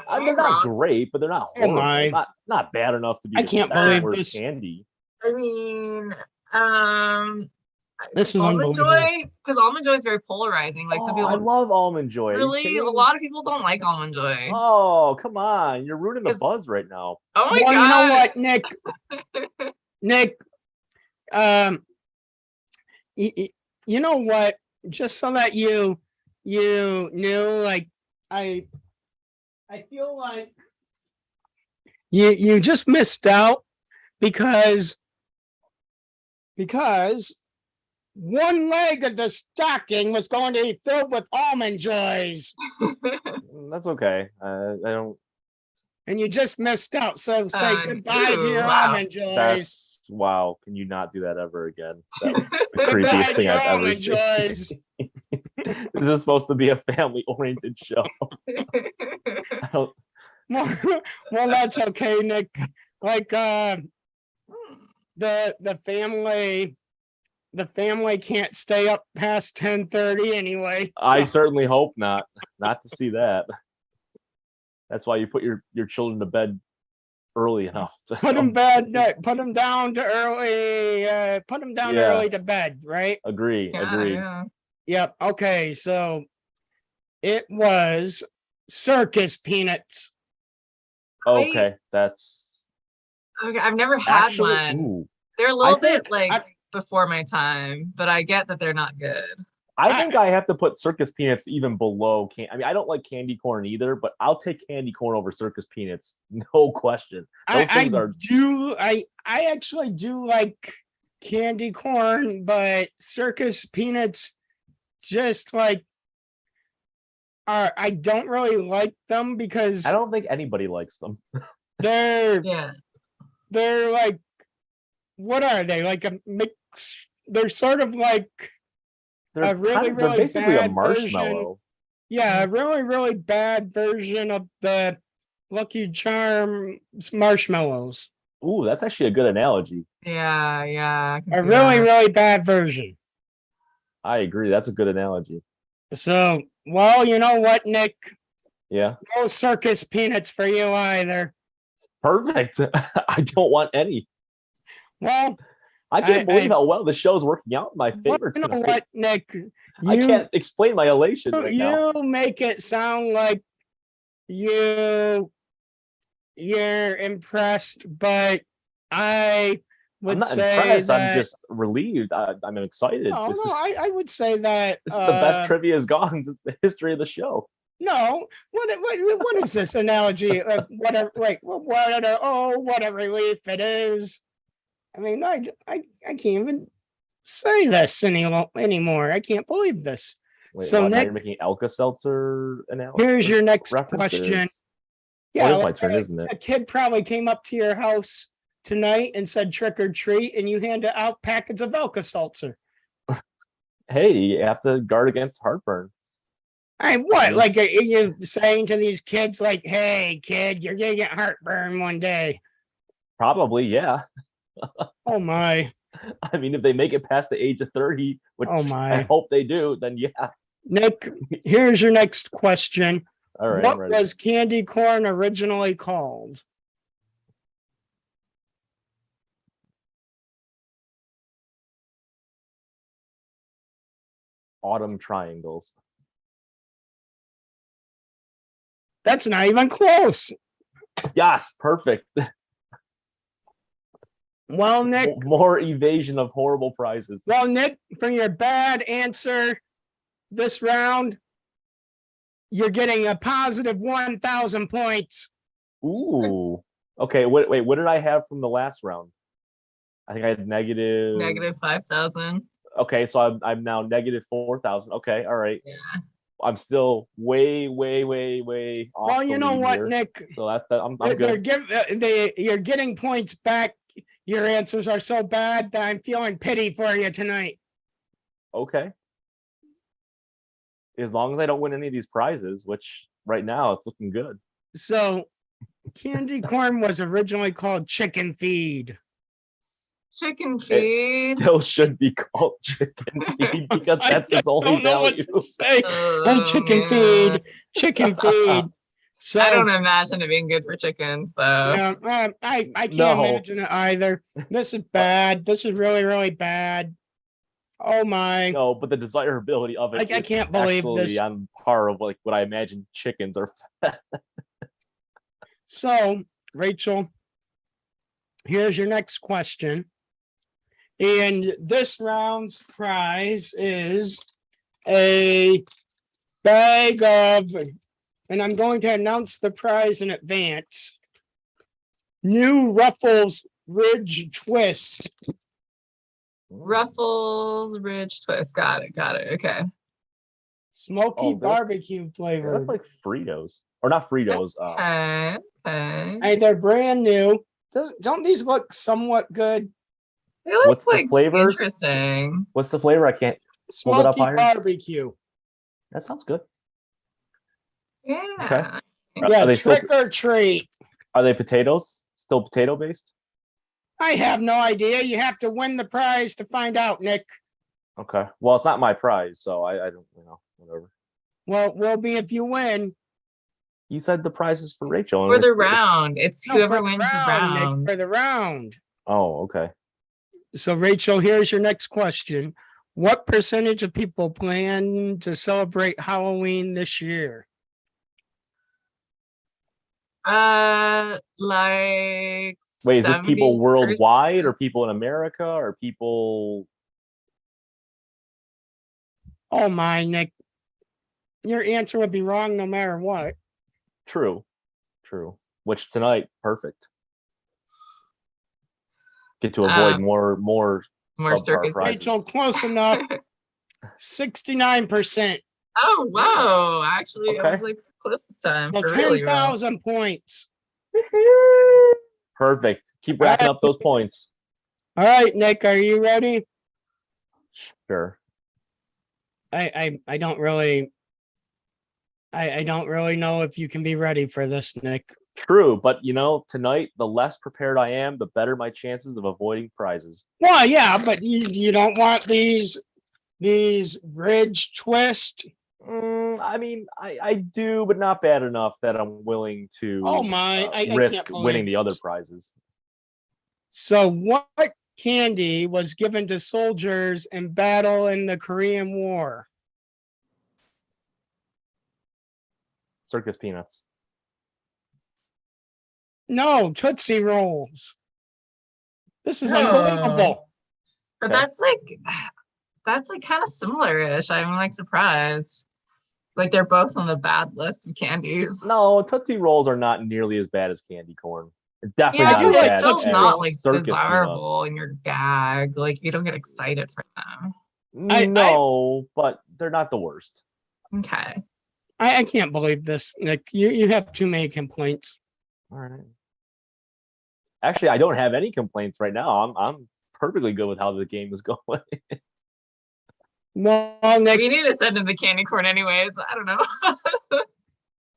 They're not great, but they're not Oh horrible. my. Not bad enough to be I the can't second believe worst this. candy. I mean, This is Almond unbelievable. Joy, because Almond Joy is very polarizing. Like some Oh, people I love Almond Joy. Are you really, a kidding? lot of people don't like Almond Joy. Oh, come on. You're ruining the 'Cause- buzz right now. Oh my Well, god! you know what, Nick? Nick, you know what? Just so that you knew, like I feel like you just missed out because one leg of the stocking was going to be filled with Almond Joys, That's okay. I don't. and you just missed out. So say goodbye to ew, your wow. Almond Joys. That's wow. Can you not do that ever again? That was the Goodbye creepiest to thing your I've ever Almond seen. Joys. This is supposed to be a family-oriented show. I don't. Well, that's okay, Nick. Like the family can't stay up past 10:30 anyway. I so- certainly hope not. Not to see that. That's why you put your children to bed early enough. put them put them down to early. Put them down Yeah. early to bed, right? Agree. Yeah, Agree. yeah. Yep. Okay, so it was circus peanuts. Okay, that's Okay, I've never had actually. one. Ooh, They're a little think bit like I- before my time, but I get that they're not good. I think I have to put circus peanuts even below I mean, I don't like candy corn either, but I'll take candy corn over circus peanuts, no question. Those things are I actually do like candy corn, but circus peanuts just like I don't really like them because I don't think anybody likes them. they're Yeah. they're like, what are they, like a mix? They're sort of like They're, A really, they're really basically a bad version. marshmallow. a really, really bad version of the Lucky Charms marshmallows. Ooh, that's actually a good analogy. Yeah, yeah. I can A see really, that. really bad version. I agree. That's a good analogy. So, well, you know what, Nick? Yeah. No circus peanuts for you either. Perfect. I don't want any. Well, I can't I- believe how well the show's working out in my well, favor you know tonight. what, Nick? I can't explain my elation right now. You make it sound like you're impressed, but I would I'm not say impressed. that I'm just relieved. I'm excited. oh, This no, is, I would say that this is the best trivia has gone since the history of the show. no, what is this analogy? Whatever, wait, what a relief it is. I mean, I can't even say this anymore. I can't believe this. Wait, So, what, now Nick, you're making Alka-Seltzer analogy? here's your next references? question. Well, it is my like, turn, isn't a it? kid probably came up to your house tonight and said trick or treat, and you handed out packets of Alka-Seltzer. Hey, you have to guard against heartburn. What? Like, are you saying to these kids, like, hey, kid, you're gonna get heartburn one day? Probably, yeah. Oh my. I mean, if they make it past the age of 30, which Oh I my. hope they do, then yeah. Nick, here's your next question. All right, I'm What ready. was candy corn originally called? Autumn triangles. That's not even close. Yes, perfect. Well, Nick, More evasion of horrible prizes. for your bad answer this round, you're getting a positive 1,000 points. Ooh. Okay, wait, what did I have from the last round? I think I had negative. Negative 5,000. Okay, so I'm now negative 4,000. Okay, all right. Yeah. I'm still way off. Well, you the know lead what, here. Nick? So I'm They're good. you're getting points back. Your answers are so bad that I'm feeling pity for you tonight. Okay. As long as I don't win any of these prizes, which right now it's looking good. So, candy corn was originally called chicken feed. Chicken It feed. still should be called chicken feed because that's its only don't know what value. to say. Oh, Chicken man. feed, chicken feed. So I don't imagine it being good for chickens, though. yeah, I can't No. imagine it either. This is bad. This is really bad. Oh my! No, but the desirability of it. I is can't believe actually this. on par of like what I imagine chickens are. So, Rachel, here's your next question. And this round's prize is a bag of, and I'm going to announce the prize in advance. New Ruffles Ridge Twist. Ruffles Ridge Twist. Got it. Okay. Smoky Oh, those- barbecue They flavor. look like Fritos, or not Fritos. Okay. Hey, they're brand new. Don't these look somewhat good? They look What's the like flavors? interesting. What's the flavor? I can't. Hold it up Smoky higher. barbecue. That sounds good. Yeah. Yeah, Are they still? trick or treat. Are they potatoes? Still potato based? I have no idea. You have to win the prize to find out, Nick. Okay. Well, it's not my prize, so I don't. Whatever. Well, will be if you win. You said the prize is for Rachel. and For the it's- round. It's No, whoever for the wins the round, Nick, round. for the round. Oh, okay. So, Rachel, here's your next question. What percentage of people plan to celebrate Halloween this year? Like. Wait, is this people 70%? worldwide, or people in America, or people? Oh my, Nick. Your answer would be wrong no matter what. True. Which tonight, perfect. Get to avoid more more subpar circus prizes. Rachel, close enough. 69%. Oh, wow. Actually, I was Okay. like close this time. So For really, bro. 10,000 points. Perfect. Keep racking up those points. All right, Nick, are you ready? Sure. I don't really know if you can be ready for this, Nick. True, but tonight, the less prepared I am, the better my chances of avoiding prizes. Well, yeah, but you don't want these Ridge Twist. I mean, I do, but not bad enough that I'm willing to Oh my, I risk can't believe winning the other this. prizes. So what candy was given to soldiers in battle in the Korean War? Circus peanuts. No, Tootsie Rolls. This is Oh. unbelievable. But Okay. that's like kind of similar-ish. I'm like surprised. Like they're both on the bad list of candies. No, Tootsie Rolls are not nearly as bad as candy corn. It's definitely Yeah, not do as like bad it's still Tootsie as not like circus desirable peanuts. in your gag. Like you don't get excited for them. No, but they're not the worst. Okay. I can't believe this, Nick. You have too many complaints. All right. Actually, I don't have any complaints right now. I'm perfectly good with how the game is going. Well, Nick. We need to send him the candy corn anyways. I don't know.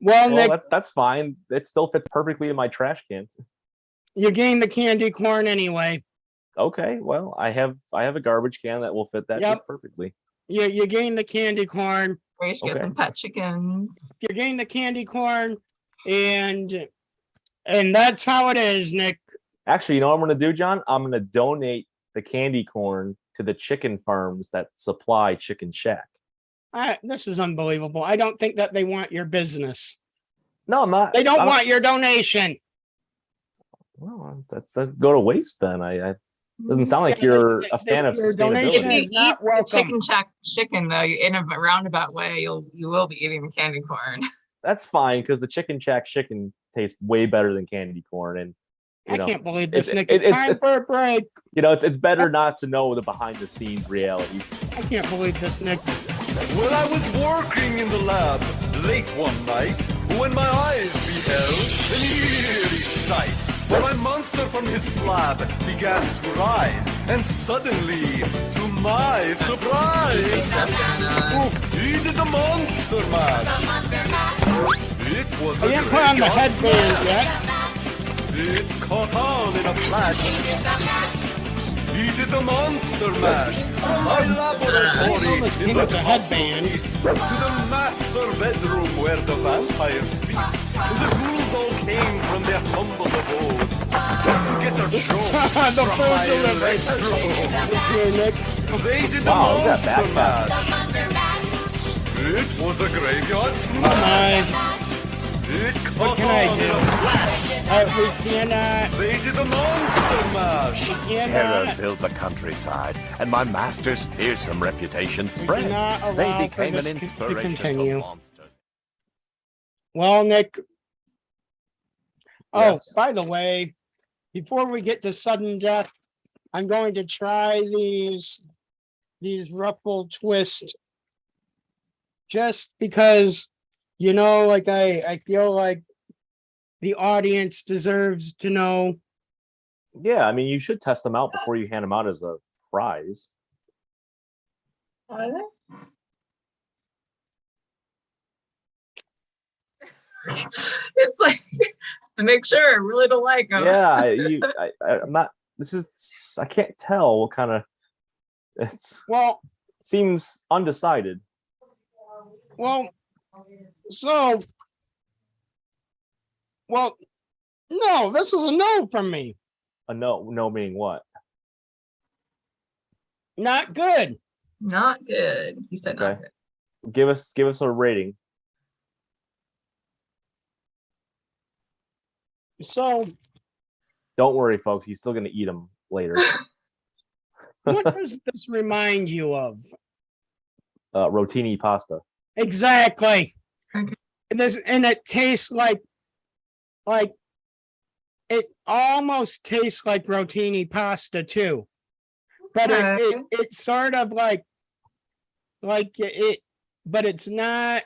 Well, Well, Nick, that's fine. It still fits perfectly in my trash can. you gained the candy corn anyway. Okay, well, I have a garbage can that will fit that Yep. just perfectly. You gained the candy corn. Or you should get Okay. some pet chickens. You're getting the candy corn, and that's how it is, Nick. Actually, you know what I'm gonna do, John? I'm gonna donate the candy corn to the chicken farms that supply Chicken Shack. This is unbelievable. I don't think that they want your business. No, I'm not. They don't I'm want not- your donation. Well, that's a go to waste then. I doesn't sound like Yeah, you're they- a fan of your donation If sustainability. you is not eat the welcome. Chicken Shack chicken though, in a roundabout way, you will be eating the candy corn. That's fine because the Chicken Shack chicken tastes way better than candy corn, and I know, can't believe this, it- Nick. it- It's it's- time for a break. it's better not to know the behind the scenes reality. I can't believe this, Nick. Well, I was working in the lab late one night when my eyes beheld an eerie sight. For my monster from his slab began to rise, and suddenly, to my surprise, he did the monster mash. It was I a didn't put on the graveyard headband smash. yet. It caught on in a flash. He did the monster mash from my laboratory Almost in came the with a headband. castle east to the master bedroom where the vampires feast. The ghouls all came from their humble abode to get their show The from food my delivery. electro. This here, Nick. They did the Wow, look at monster that mash. It was a graveyard Come smash. on. It What caught can I on in do? a flash. We cannot. They did the monster mash. We Terror cannot. filled the countryside, and my master's fearsome reputation spread. cannot They allow for became an this to inspiration continue. to monsters. Well, Nick. Oh, Yes. by the way, before we get to sudden death, I'm going to try these ruffle twist. Just because, like I feel like the audience deserves to know. Yeah, I mean, you should test them out before you hand them out as a prize. It's like to make sure I really don't like them. Yeah, I'm not. I can't tell what kind of. Well, Seems undecided. so, no, this is a no from me. A no meaning what? Not good. Not good. He said not Okay. good. Give us a rating. So, Don't worry, folks. He's still gonna eat them later. what does this remind you of? Rotini pasta. Exactly. Okay. And it tastes like it almost tastes like rotini pasta too. But it's sort of like it, but it's not.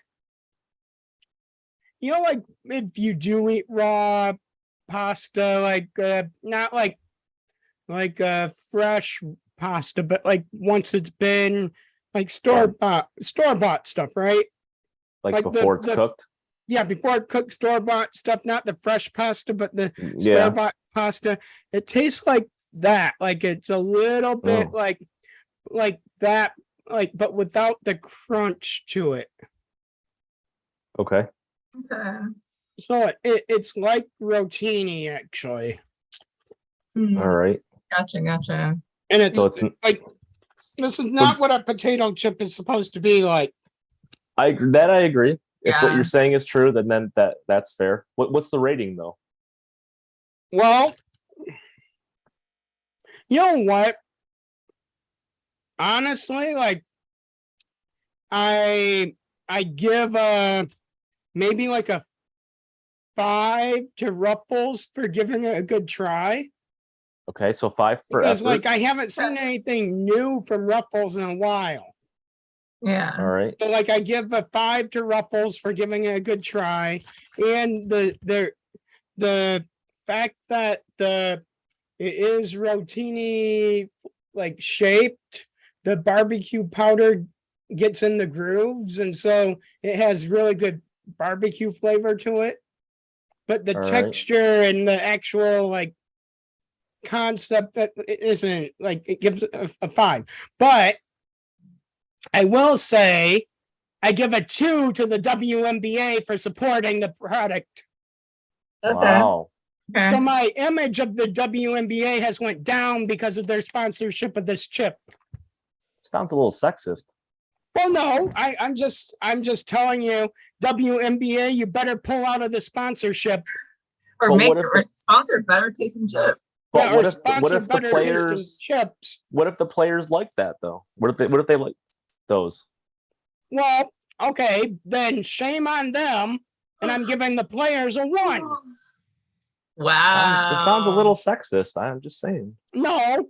Like if you do eat raw pasta, not like fresh pasta, but like once it's been like store bought stuff, right? Like the- before it's cooked. Yeah, before it cooked store bought stuff, not the fresh pasta, but the store Yeah. bought pasta. It tastes like that. Like it's a little bit Oh. like that, but without the crunch to it. Okay. Okay. So it's like rotini actually, Hmm. All right. Gotcha. and it's So it's. like this is not what a potato chip is supposed to be like. I agree. If what Yeah. you're saying is true, then that's fair. What's the rating though? Well, you know what? Honestly, I give maybe like a 5 to Ruffles for giving it a good try. Okay, so 5 for Because effort. I haven't seen anything new from Ruffles in a while. Yeah. All right. So I give a 5 to Ruffles for giving it a good try. And the fact that it is rotini shaped, the barbecue powder gets in the grooves, and so it has really good barbecue flavor to it. But the All right. texture and the actual concept that it isn't it gives a 5. But I will say I give a 2 to the WNBA for supporting the product. Okay. Wow. Okay. So my image of the WNBA has went down because of their sponsorship of this chip. Sounds a little sexist. Well, no, I'm just telling you, WNBA, you better pull out of the sponsorship. Or But make what if or sponsor better tasting chip. But Yeah, or what if sponsor the better tasting players chips. what if the players like that though? What if they like those? Well, okay, then shame on them, and I'm giving the players a 1. Wow. It sounds a little sexist. I'm just saying. No,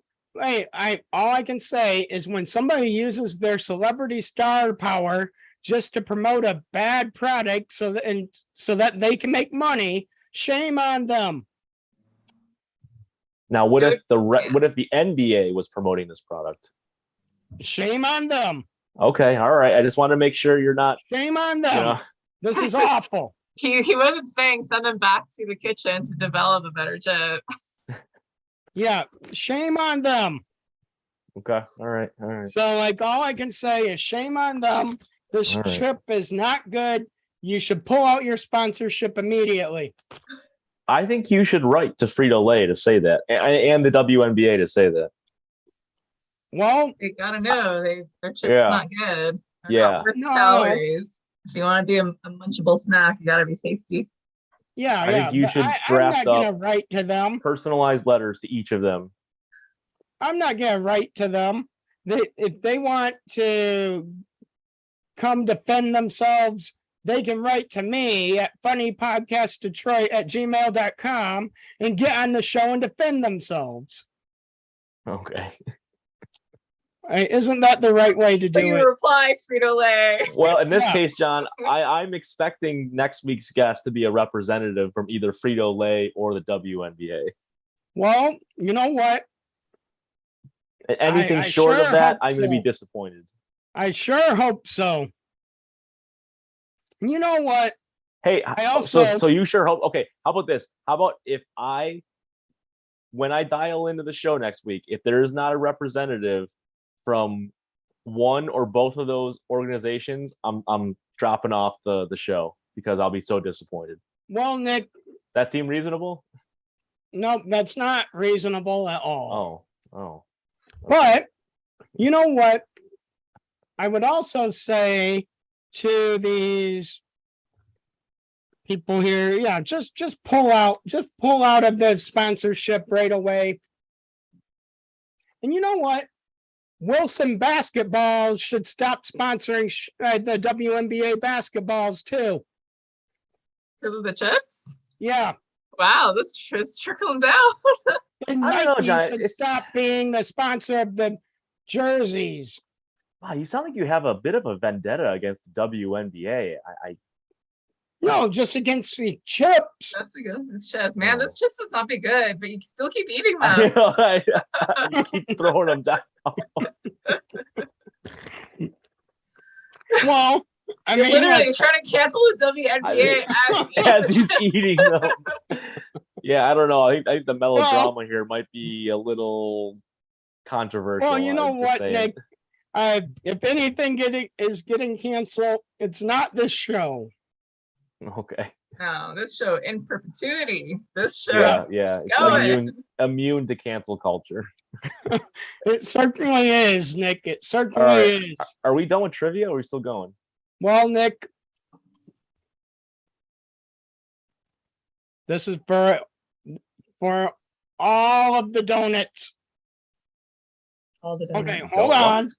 all I can say is when somebody uses their celebrity star power just to promote a bad product so that they can make money, shame on them. Now, what Dude, if the yeah. what if the NBA was promoting this product? Shame on them. Okay, all right. I just want to make sure you're not, Shame on you them. know. This is awful. He wasn't saying send them back to the kitchen to develop a better chip. Yeah, shame on them. Okay, all right. So like all I can say is shame on them. This All right. chip is not good. You should pull out your sponsorship immediately. I think you should write to Frito-Lay to say that, and the WNBA to say that. Well, They gotta know their chip's Yeah. not good. They're Yeah. not worth the No. calories. If you want to be a munchable snack, you gotta be tasty. yeah, I yeah. think you but should I'm draft not gonna up- write to them. Personalized letters to each of them. I'm not gonna write to them. If they want to come defend themselves, they can write to me at funnypodcastdetroit@gmail.com and get on the show and defend themselves. Okay. Isn't that the right way to So do you it? reply, Frito-Lay. Well, in this Yeah. case, John, I'm expecting next week's guest to be a representative from either Frito-Lay or the WNBA. Well, you know what? Anything I short sure of that, hope I'm going to be so. disappointed. I sure hope so. You know what? Hey, I also- so you sure hope. Okay, how about this? How about if when I dial into the show next week, if there is not a representative from one or both of those organizations, I'm dropping off the show because I'll be so disappointed. Well, Nick, That seem reasonable? no, that's not reasonable at all. Oh. But you know what? I would also say to these people here, yeah, just pull out of the sponsorship right away. And you know what? Wilson Basketballs should stop sponsoring the WNBA basketballs too. Because of the chips? Yeah. Wow, this is trickling down. And I don't know, Nike John, should it's- stop being the sponsor of the jerseys. Wow, you sound like you have a bit of a vendetta against the WNBA. No, just against the chips. That's against this chips. Man, this chips does not be good, but you can still keep eating them. You keep throwing them down. Well, I You're mean, literally look, trying to cancel the WNBA As he's eating them. Yeah, I don't know. I think the melodrama here might be a little controversial. well, you know I'm just what, saying. Nick? If anything is getting canceled, it's not this show. Okay. No, this show in perpetuity. This show. Yeah. It's It's going. immune to cancel culture. It certainly is, Nick. It certainly All right. is. Are we done with trivia or are we still going? Well, Nick, this is for all of the donuts. All the Okay, donuts. hold What? on.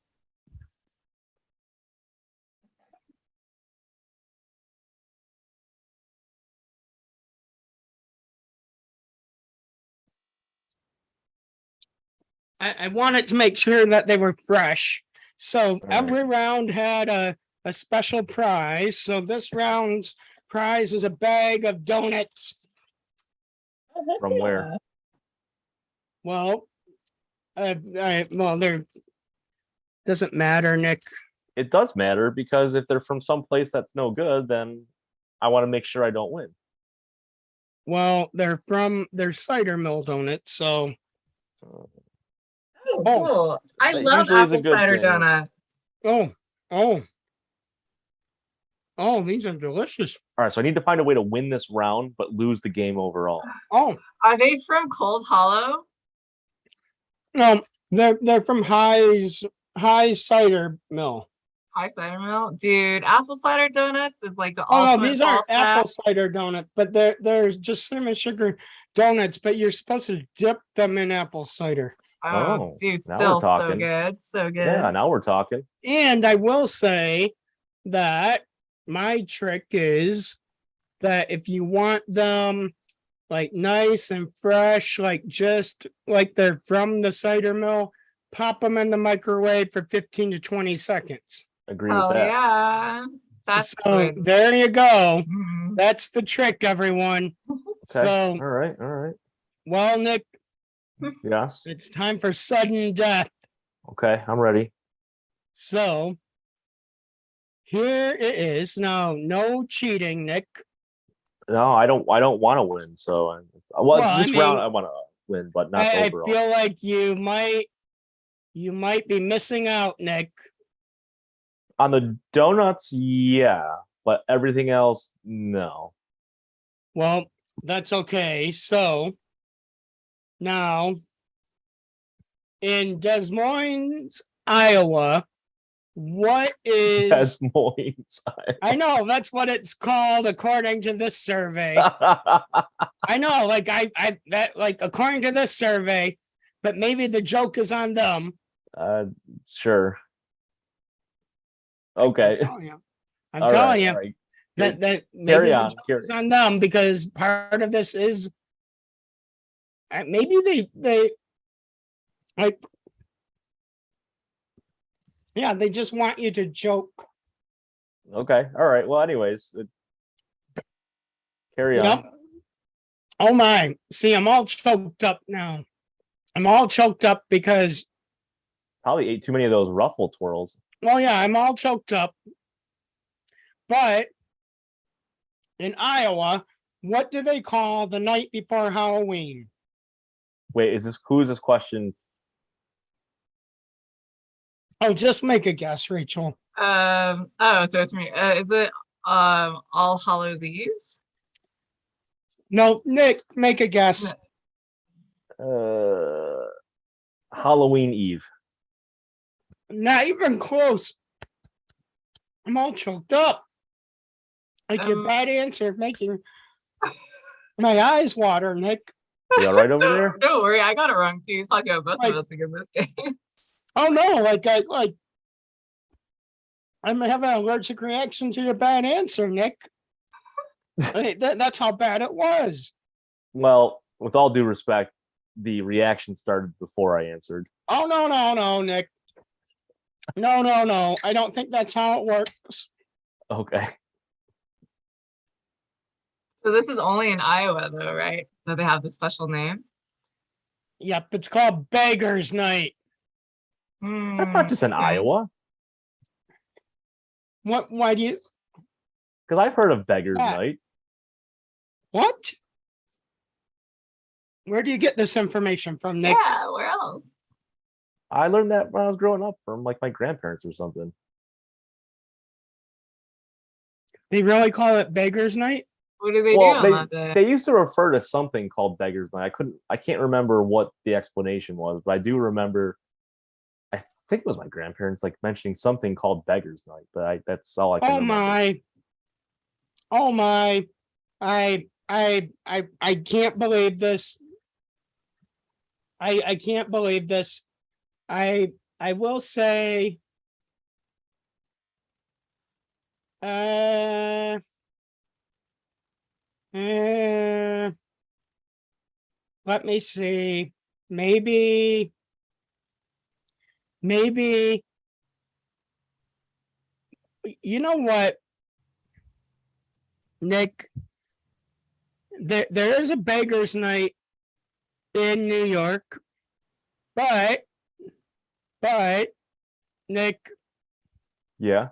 I wanted to make sure that they were fresh. So right. every round had a special prize. So this round's prize is a bag of donuts. From where? Well, there doesn't matter, Nick. It does matter because if they're from some place that's no good, then I want to make sure I don't win. Well, they're cider mill donuts. So Oh, cool. I That love usually is a apple good cider thing. donuts. oh Oh, these are delicious. All right, so I need to find a way to win this round, but lose the game overall. Oh, Are they from Cold Hollow? they're from High Cider Mill. High cider mill? Dude, apple cider donuts is like the Oh, no, ultimate these fall aren't snack. apple cider donuts, but they're just cinnamon sugar donuts, but you're supposed to dip them in apple cider. Oh, Oh, dude, now we're still so talking. good. So good. Yeah, now we're talking. And I will say that my trick is that if you want them like nice and fresh, like just like they're from the cider mill, pop them in the microwave for 15 to 20 seconds. Agree Oh with that. yeah. That's So good. there you go. Mhm. That's the trick, everyone. Okay. So, All right. All right. well, Nick, Yes. it's time for sudden death. Okay. I'm ready. So here it is. Now, no cheating, Nick. No, I don't want to win. So, Well, I this round mean, I want to win, but not I overall. feel like you might be missing out, Nick. On the donuts, yeah, but everything else, no. Well, that's okay. So now in Des Moines, Iowa, what is Des Moines. I know that's what it's called according to this survey. I know, like I that like according to this survey, but maybe the joke is on them. Sure. Okay. I'm All telling right, you all right. that maybe Carry the on. joke Carry. is on them because part of this is maybe they like yeah, they just want you to joke. Okay. All right. Well, anyways, carry You on. know? Oh my. See, I'm all choked up now. I'm all choked up because Probably ate too many of those ruffle twirls. well, yeah, I'm all choked up. But in Iowa, what do they call the night before Halloween? Wait, who is this question? Oh, just make a guess, Rachel. Oh, so it's me. Is it All Hallows Eve? No, Nick, make a guess. Halloween Eve. Not even close. I'm all choked up. Like your bad answer making my eyes water, Nick. You all right over there? Don't worry, I got it wrong too. It's talking about both Like- of us in this game. Oh no, I'm having an allergic reaction to your bad answer, Nick. Hey, that's how bad it was. Well, with all due respect, the reaction started before I answered. Oh no, Nick. No. I don't think that's how it works. Okay. So this is only in Iowa though, right? That they have the special name. Yep, it's called Beggars Night. That's not just in Okay. Iowa. Why do you Because I've heard of Beggars Yeah. Night. what? Where do you get this information from, Nick? Yeah, where else? I learned that when I was growing up from like my grandparents or something. They really call it Beggars Night? What do they do Well, on that day? they used to refer to something called Beggars Night. I can't remember what the explanation was, but I do remember. I think it was my grandparents like mentioning something called Beggars Night, but that's all I can Oh remember. my. Oh my. I can't believe this. I can't believe this. I will say uh let me see. Maybe you know what, Nick? There is a Beggars Night in New York, but Nick, Yeah.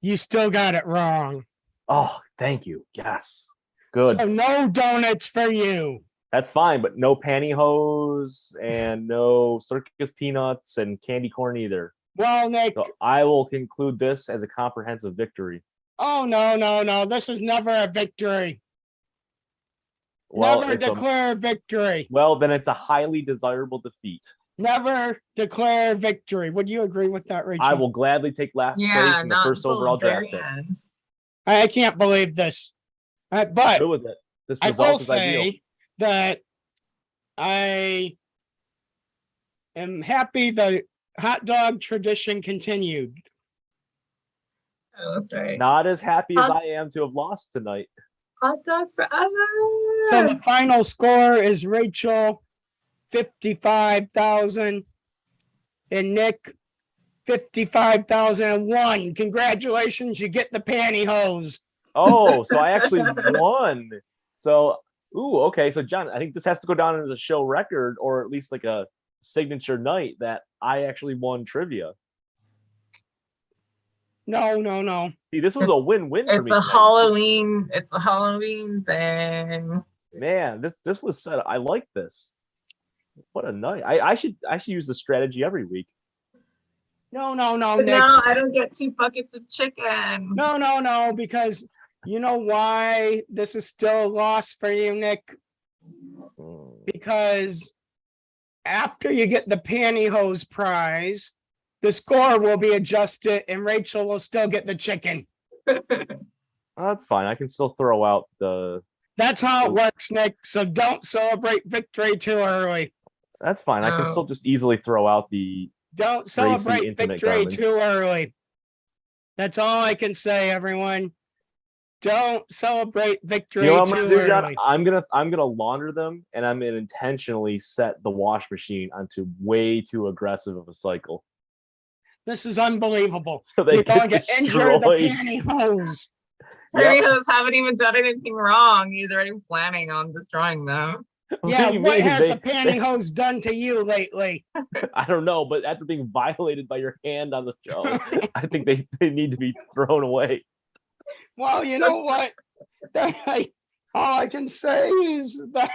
you still got it wrong. Oh, thank you. Yes. Good. So no donuts for you. That's fine, but no pantyhose and no circus peanuts and candy corn either. Well, Nick, So I will conclude this as a comprehensive victory. oh, no. This is never a victory. Well, Never it's a, declare victory. well, then it's a highly desirable defeat. Never declare victory. Would you agree with that, Rachel? I will gladly take last place Yeah, in the not first until overall the very draft pick. end. I can't believe this. But Good with it. This I result will is ideal. say that I am happy the hot dog tradition continued. Oh, that's right. Not as happy as Hot- I am to have lost tonight. Hot dog forever. So the final score is Rachel 55,000 and Nick 55,001. Congratulations, you get the pantyhose. Oh, so I actually won. So, okay. So, John, I think this has to go down as a show record, or at least like a signature night that I actually won trivia. No. See, this was a win-win for It's me. a tonight. Halloween. It's a Halloween thing. Man, this was set. I like this. What a night! I should use this strategy every week. No, But Nick. now I don't get 2 buckets of chicken. No, because you know why this is still a loss for you, Nick? Because after you get the pantyhose prize, the score will be adjusted and Rachel will still get the chicken. That's fine. I can still throw out the. That's how it works, Nick. So don't celebrate victory too early. That's fine. I can Oh. still just easily throw out the. Don't celebrate intimate victory garments. too early. That's all I can say, everyone. Don't celebrate victory You know what I'm too gonna do, John? early. I'm gonna launder them, and I'm gonna intentionally set the wash machine onto way too aggressive of a cycle, This is unbelievable. so they You're going get to injure the destroyed. pantyhose. Yep. Pantyhose haven't even done anything wrong. He's already planning on destroying them. Yeah, do you what mean? has They- a pantyhose done to you lately? I don't know, but after being violated by your hand on the show, I think they need to be thrown away. Well, you know what? All I can say is that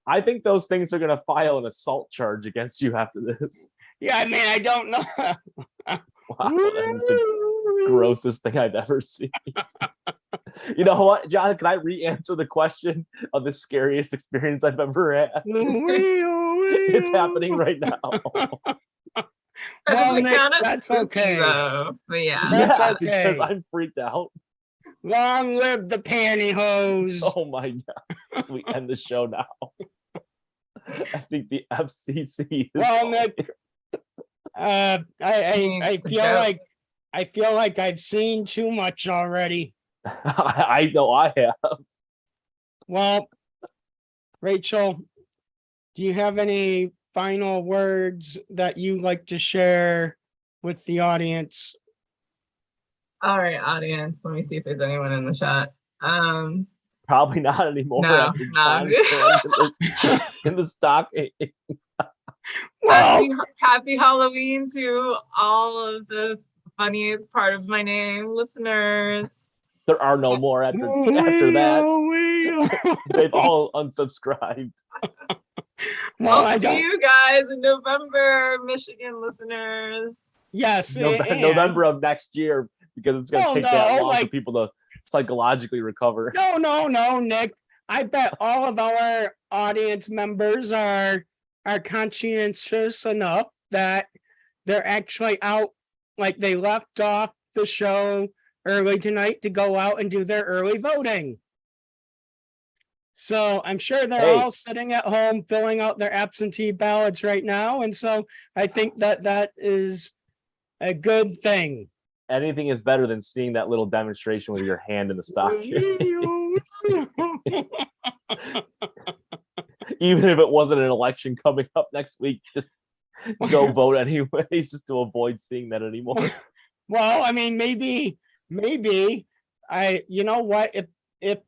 I think those things are gonna file an assault charge against you after this. I don't know. Wow, that is the grossest thing I've ever seen. You know what, John? Can I re-answer the question of the scariest experience I've ever had? It's happening right now. That Well, doesn't Nick, count as that's spooky, okay. though. But yeah. That's Yeah, okay. because I'm freaked out. Long live the pantyhose. Oh my god. We end the show now. I think the FCC is Well, Nick, I feel like I've seen too much already. I know I have. Well, Rachel, do you have any final words that you'd like to share with the audience? All right, audience. Let me see if there's anyone in the chat. Probably not anymore No, after no. John's turn in the stock. Well, Happy Halloween to all of the funniest part of my name listeners. There are no more after that. They've all unsubscribed. Well, I I'll see don't. you guys in November, Michigan listeners. Yes, and- November of next year, because it's going to Oh, take that no, long for like- people to psychologically recover. No, Nick. I bet all of our audience members are conscientious enough that they're actually out, like they left off the show early tonight to go out and do their early voting. So I'm sure they're Hey. all sitting at home filling out their absentee ballots right now. And so I think that is a good thing. Anything is better than seeing that little demonstration with your hand in the stock. Even if it wasn't an election coming up next week, just go vote anyways, just to avoid seeing that anymore. Well, I mean, maybe you know what, if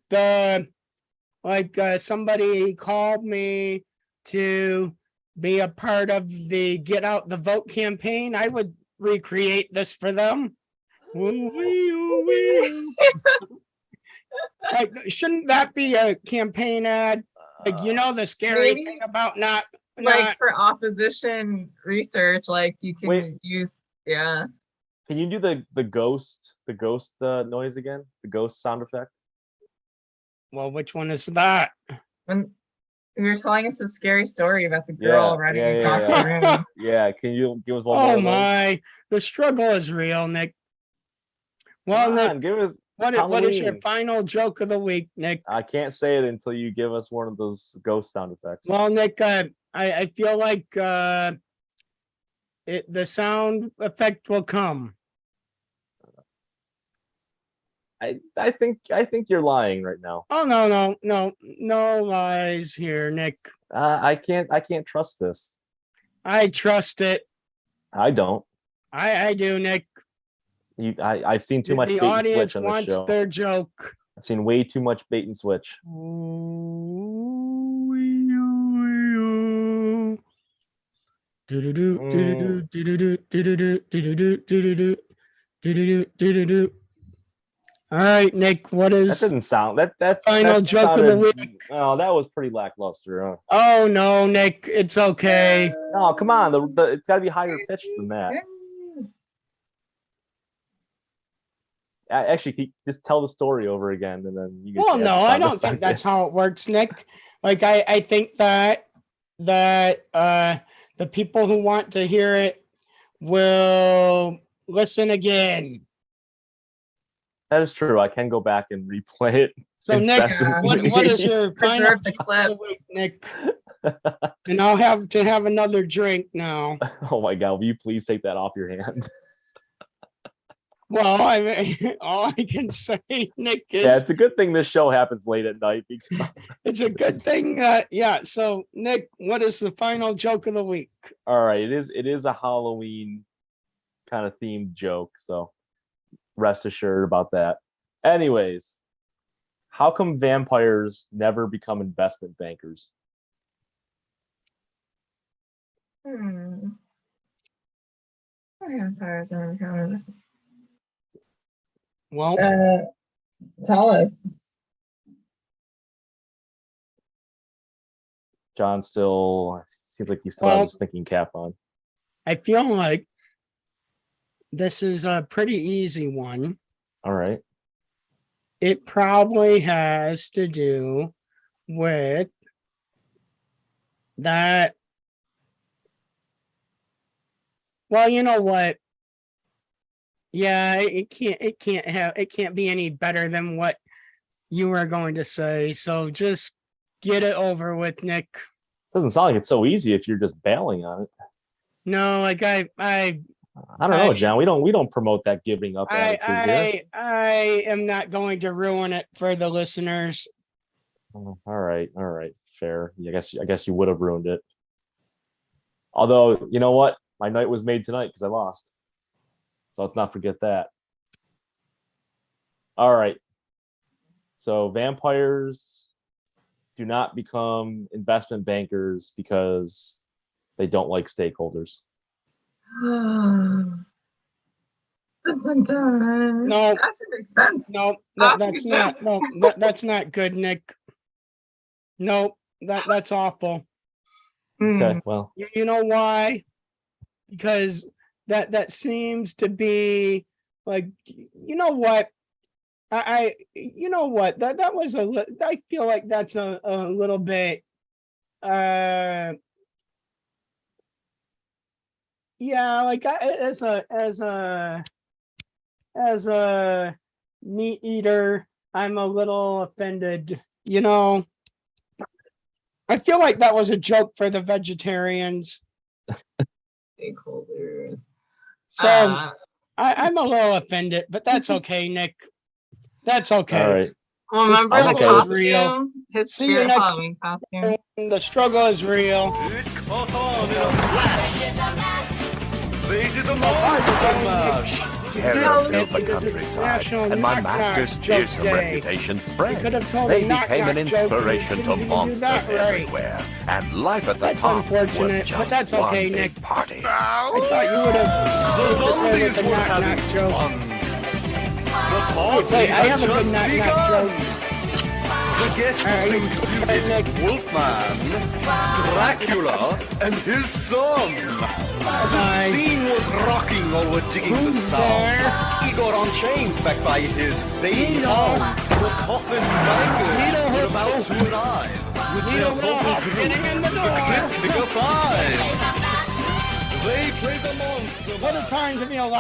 somebody called me to be a part of the Get Out the Vote campaign, I would recreate this for them. Like, shouldn't that be a campaign ad? Like, you know, the scary Maybe. thing about not like not- for opposition research, like you can Wait. use, yeah. Can you do the ghost noise again? The ghost sound effect? well, which one is that? When you're telling us a scary story about the girl Yeah, running yeah, yeah, across yeah. the room. Yeah, can you give us one more Oh of those? my, the struggle is real, Nick. Well, Come Nick, on, give us. what it's is your Halloween. final joke of the week, Nick? I can't say it until you give us one of those ghost sound effects. Well, Nick, I feel like the sound effect will come. I think you're lying right now. Oh no lies here, Nick. I can't trust this. I trust it. I don't. I do, Nick. I've seen too much The bait and audience switch on this wants show. their joke. I've seen way too much bait and switch. All right, Nick, what That is? didn't sound that's Final that joke of the sounded- week. Oh, that was pretty lackluster. Huh? Oh no, Nick, it's okay. Oh, come on. It's got to be higher pitched than that. Actually, can you just tell the story over again, and then you. Well, add the no, I sound don't think effect. that's how it works, Nick. Like I think that the people who want to hear it will listen again. That is true. I can go back and replay it. So Nick, incessantly. what is your final Preserve the joke of clip. the week, Nick? And I'll have to have another drink now. Oh my god! Will you please take that off your hand? Well, I mean, all I can say, Nick, is Yeah, it's a good thing this show happens late at night because. it's a good thing. Yeah. So, Nick, what is the final joke of the week? All right, it is a Halloween kind of themed joke, so rest assured about that. Anyways, how come vampires never become investment bankers? Vampires are coming. Well, Tell us. John still seems like he still Well- has his thinking cap on. I feel like this is a pretty easy one. All right. It probably has to do with that. Well, you know what? Yeah, it can't be any better than what you were going to say. So just get it over with, Nick. Doesn't sound like it's so easy if you're just bailing on it. No, like I I don't know, John. We don't promote that giving up attitude here. I am not going to ruin it for the listeners. Oh, all right, fair. I guess you would have ruined it. Although, you know what? My night was made tonight because I lost. So let's not forget that. All right. So vampires do not become investment bankers because they don't like stakeholders. No, No. that should make sense. No, Ah, that's you not. No, that's not good, Nick. No, that's awful. Okay, well, You know why? Because that seems to be like, you know what? You know what? That was I feel like that's a little bit yeah, like as a meat eater, I'm a little offended, you know. I feel like that was a joke for the vegetarians. Stakeholders. So I'm a little offended, but that's okay, Nick. That's okay. all right. Remember I'm the okay. costume? Real. His See you spirit next- Halloween costume. The struggle is real. It caught on in a flash. They did the monster mash. Terror This filled the is countryside, National and my Knock Knock master's Joke fearsome Day. reputation You could spread. have told They a knock became an knock joke, inspiration you to didn't even do monsters that right. everywhere, and life at the That's top unfortunate, was but just that's okay, one Nick. big party. I thought you would have The zombies with the were knock having knock joke. fun. The party Wait, I had have a good just knock knock begun. joke. The guests included Wolfman, Dracula, and his son. The scene was rocking while we're digging the Who's stars. there? Igor on chains backed by his baby arms. The coffin bangers were about to arrive. With their vocal group, getting in the door. Click Figure 5. They played the monster. What a time to be alive.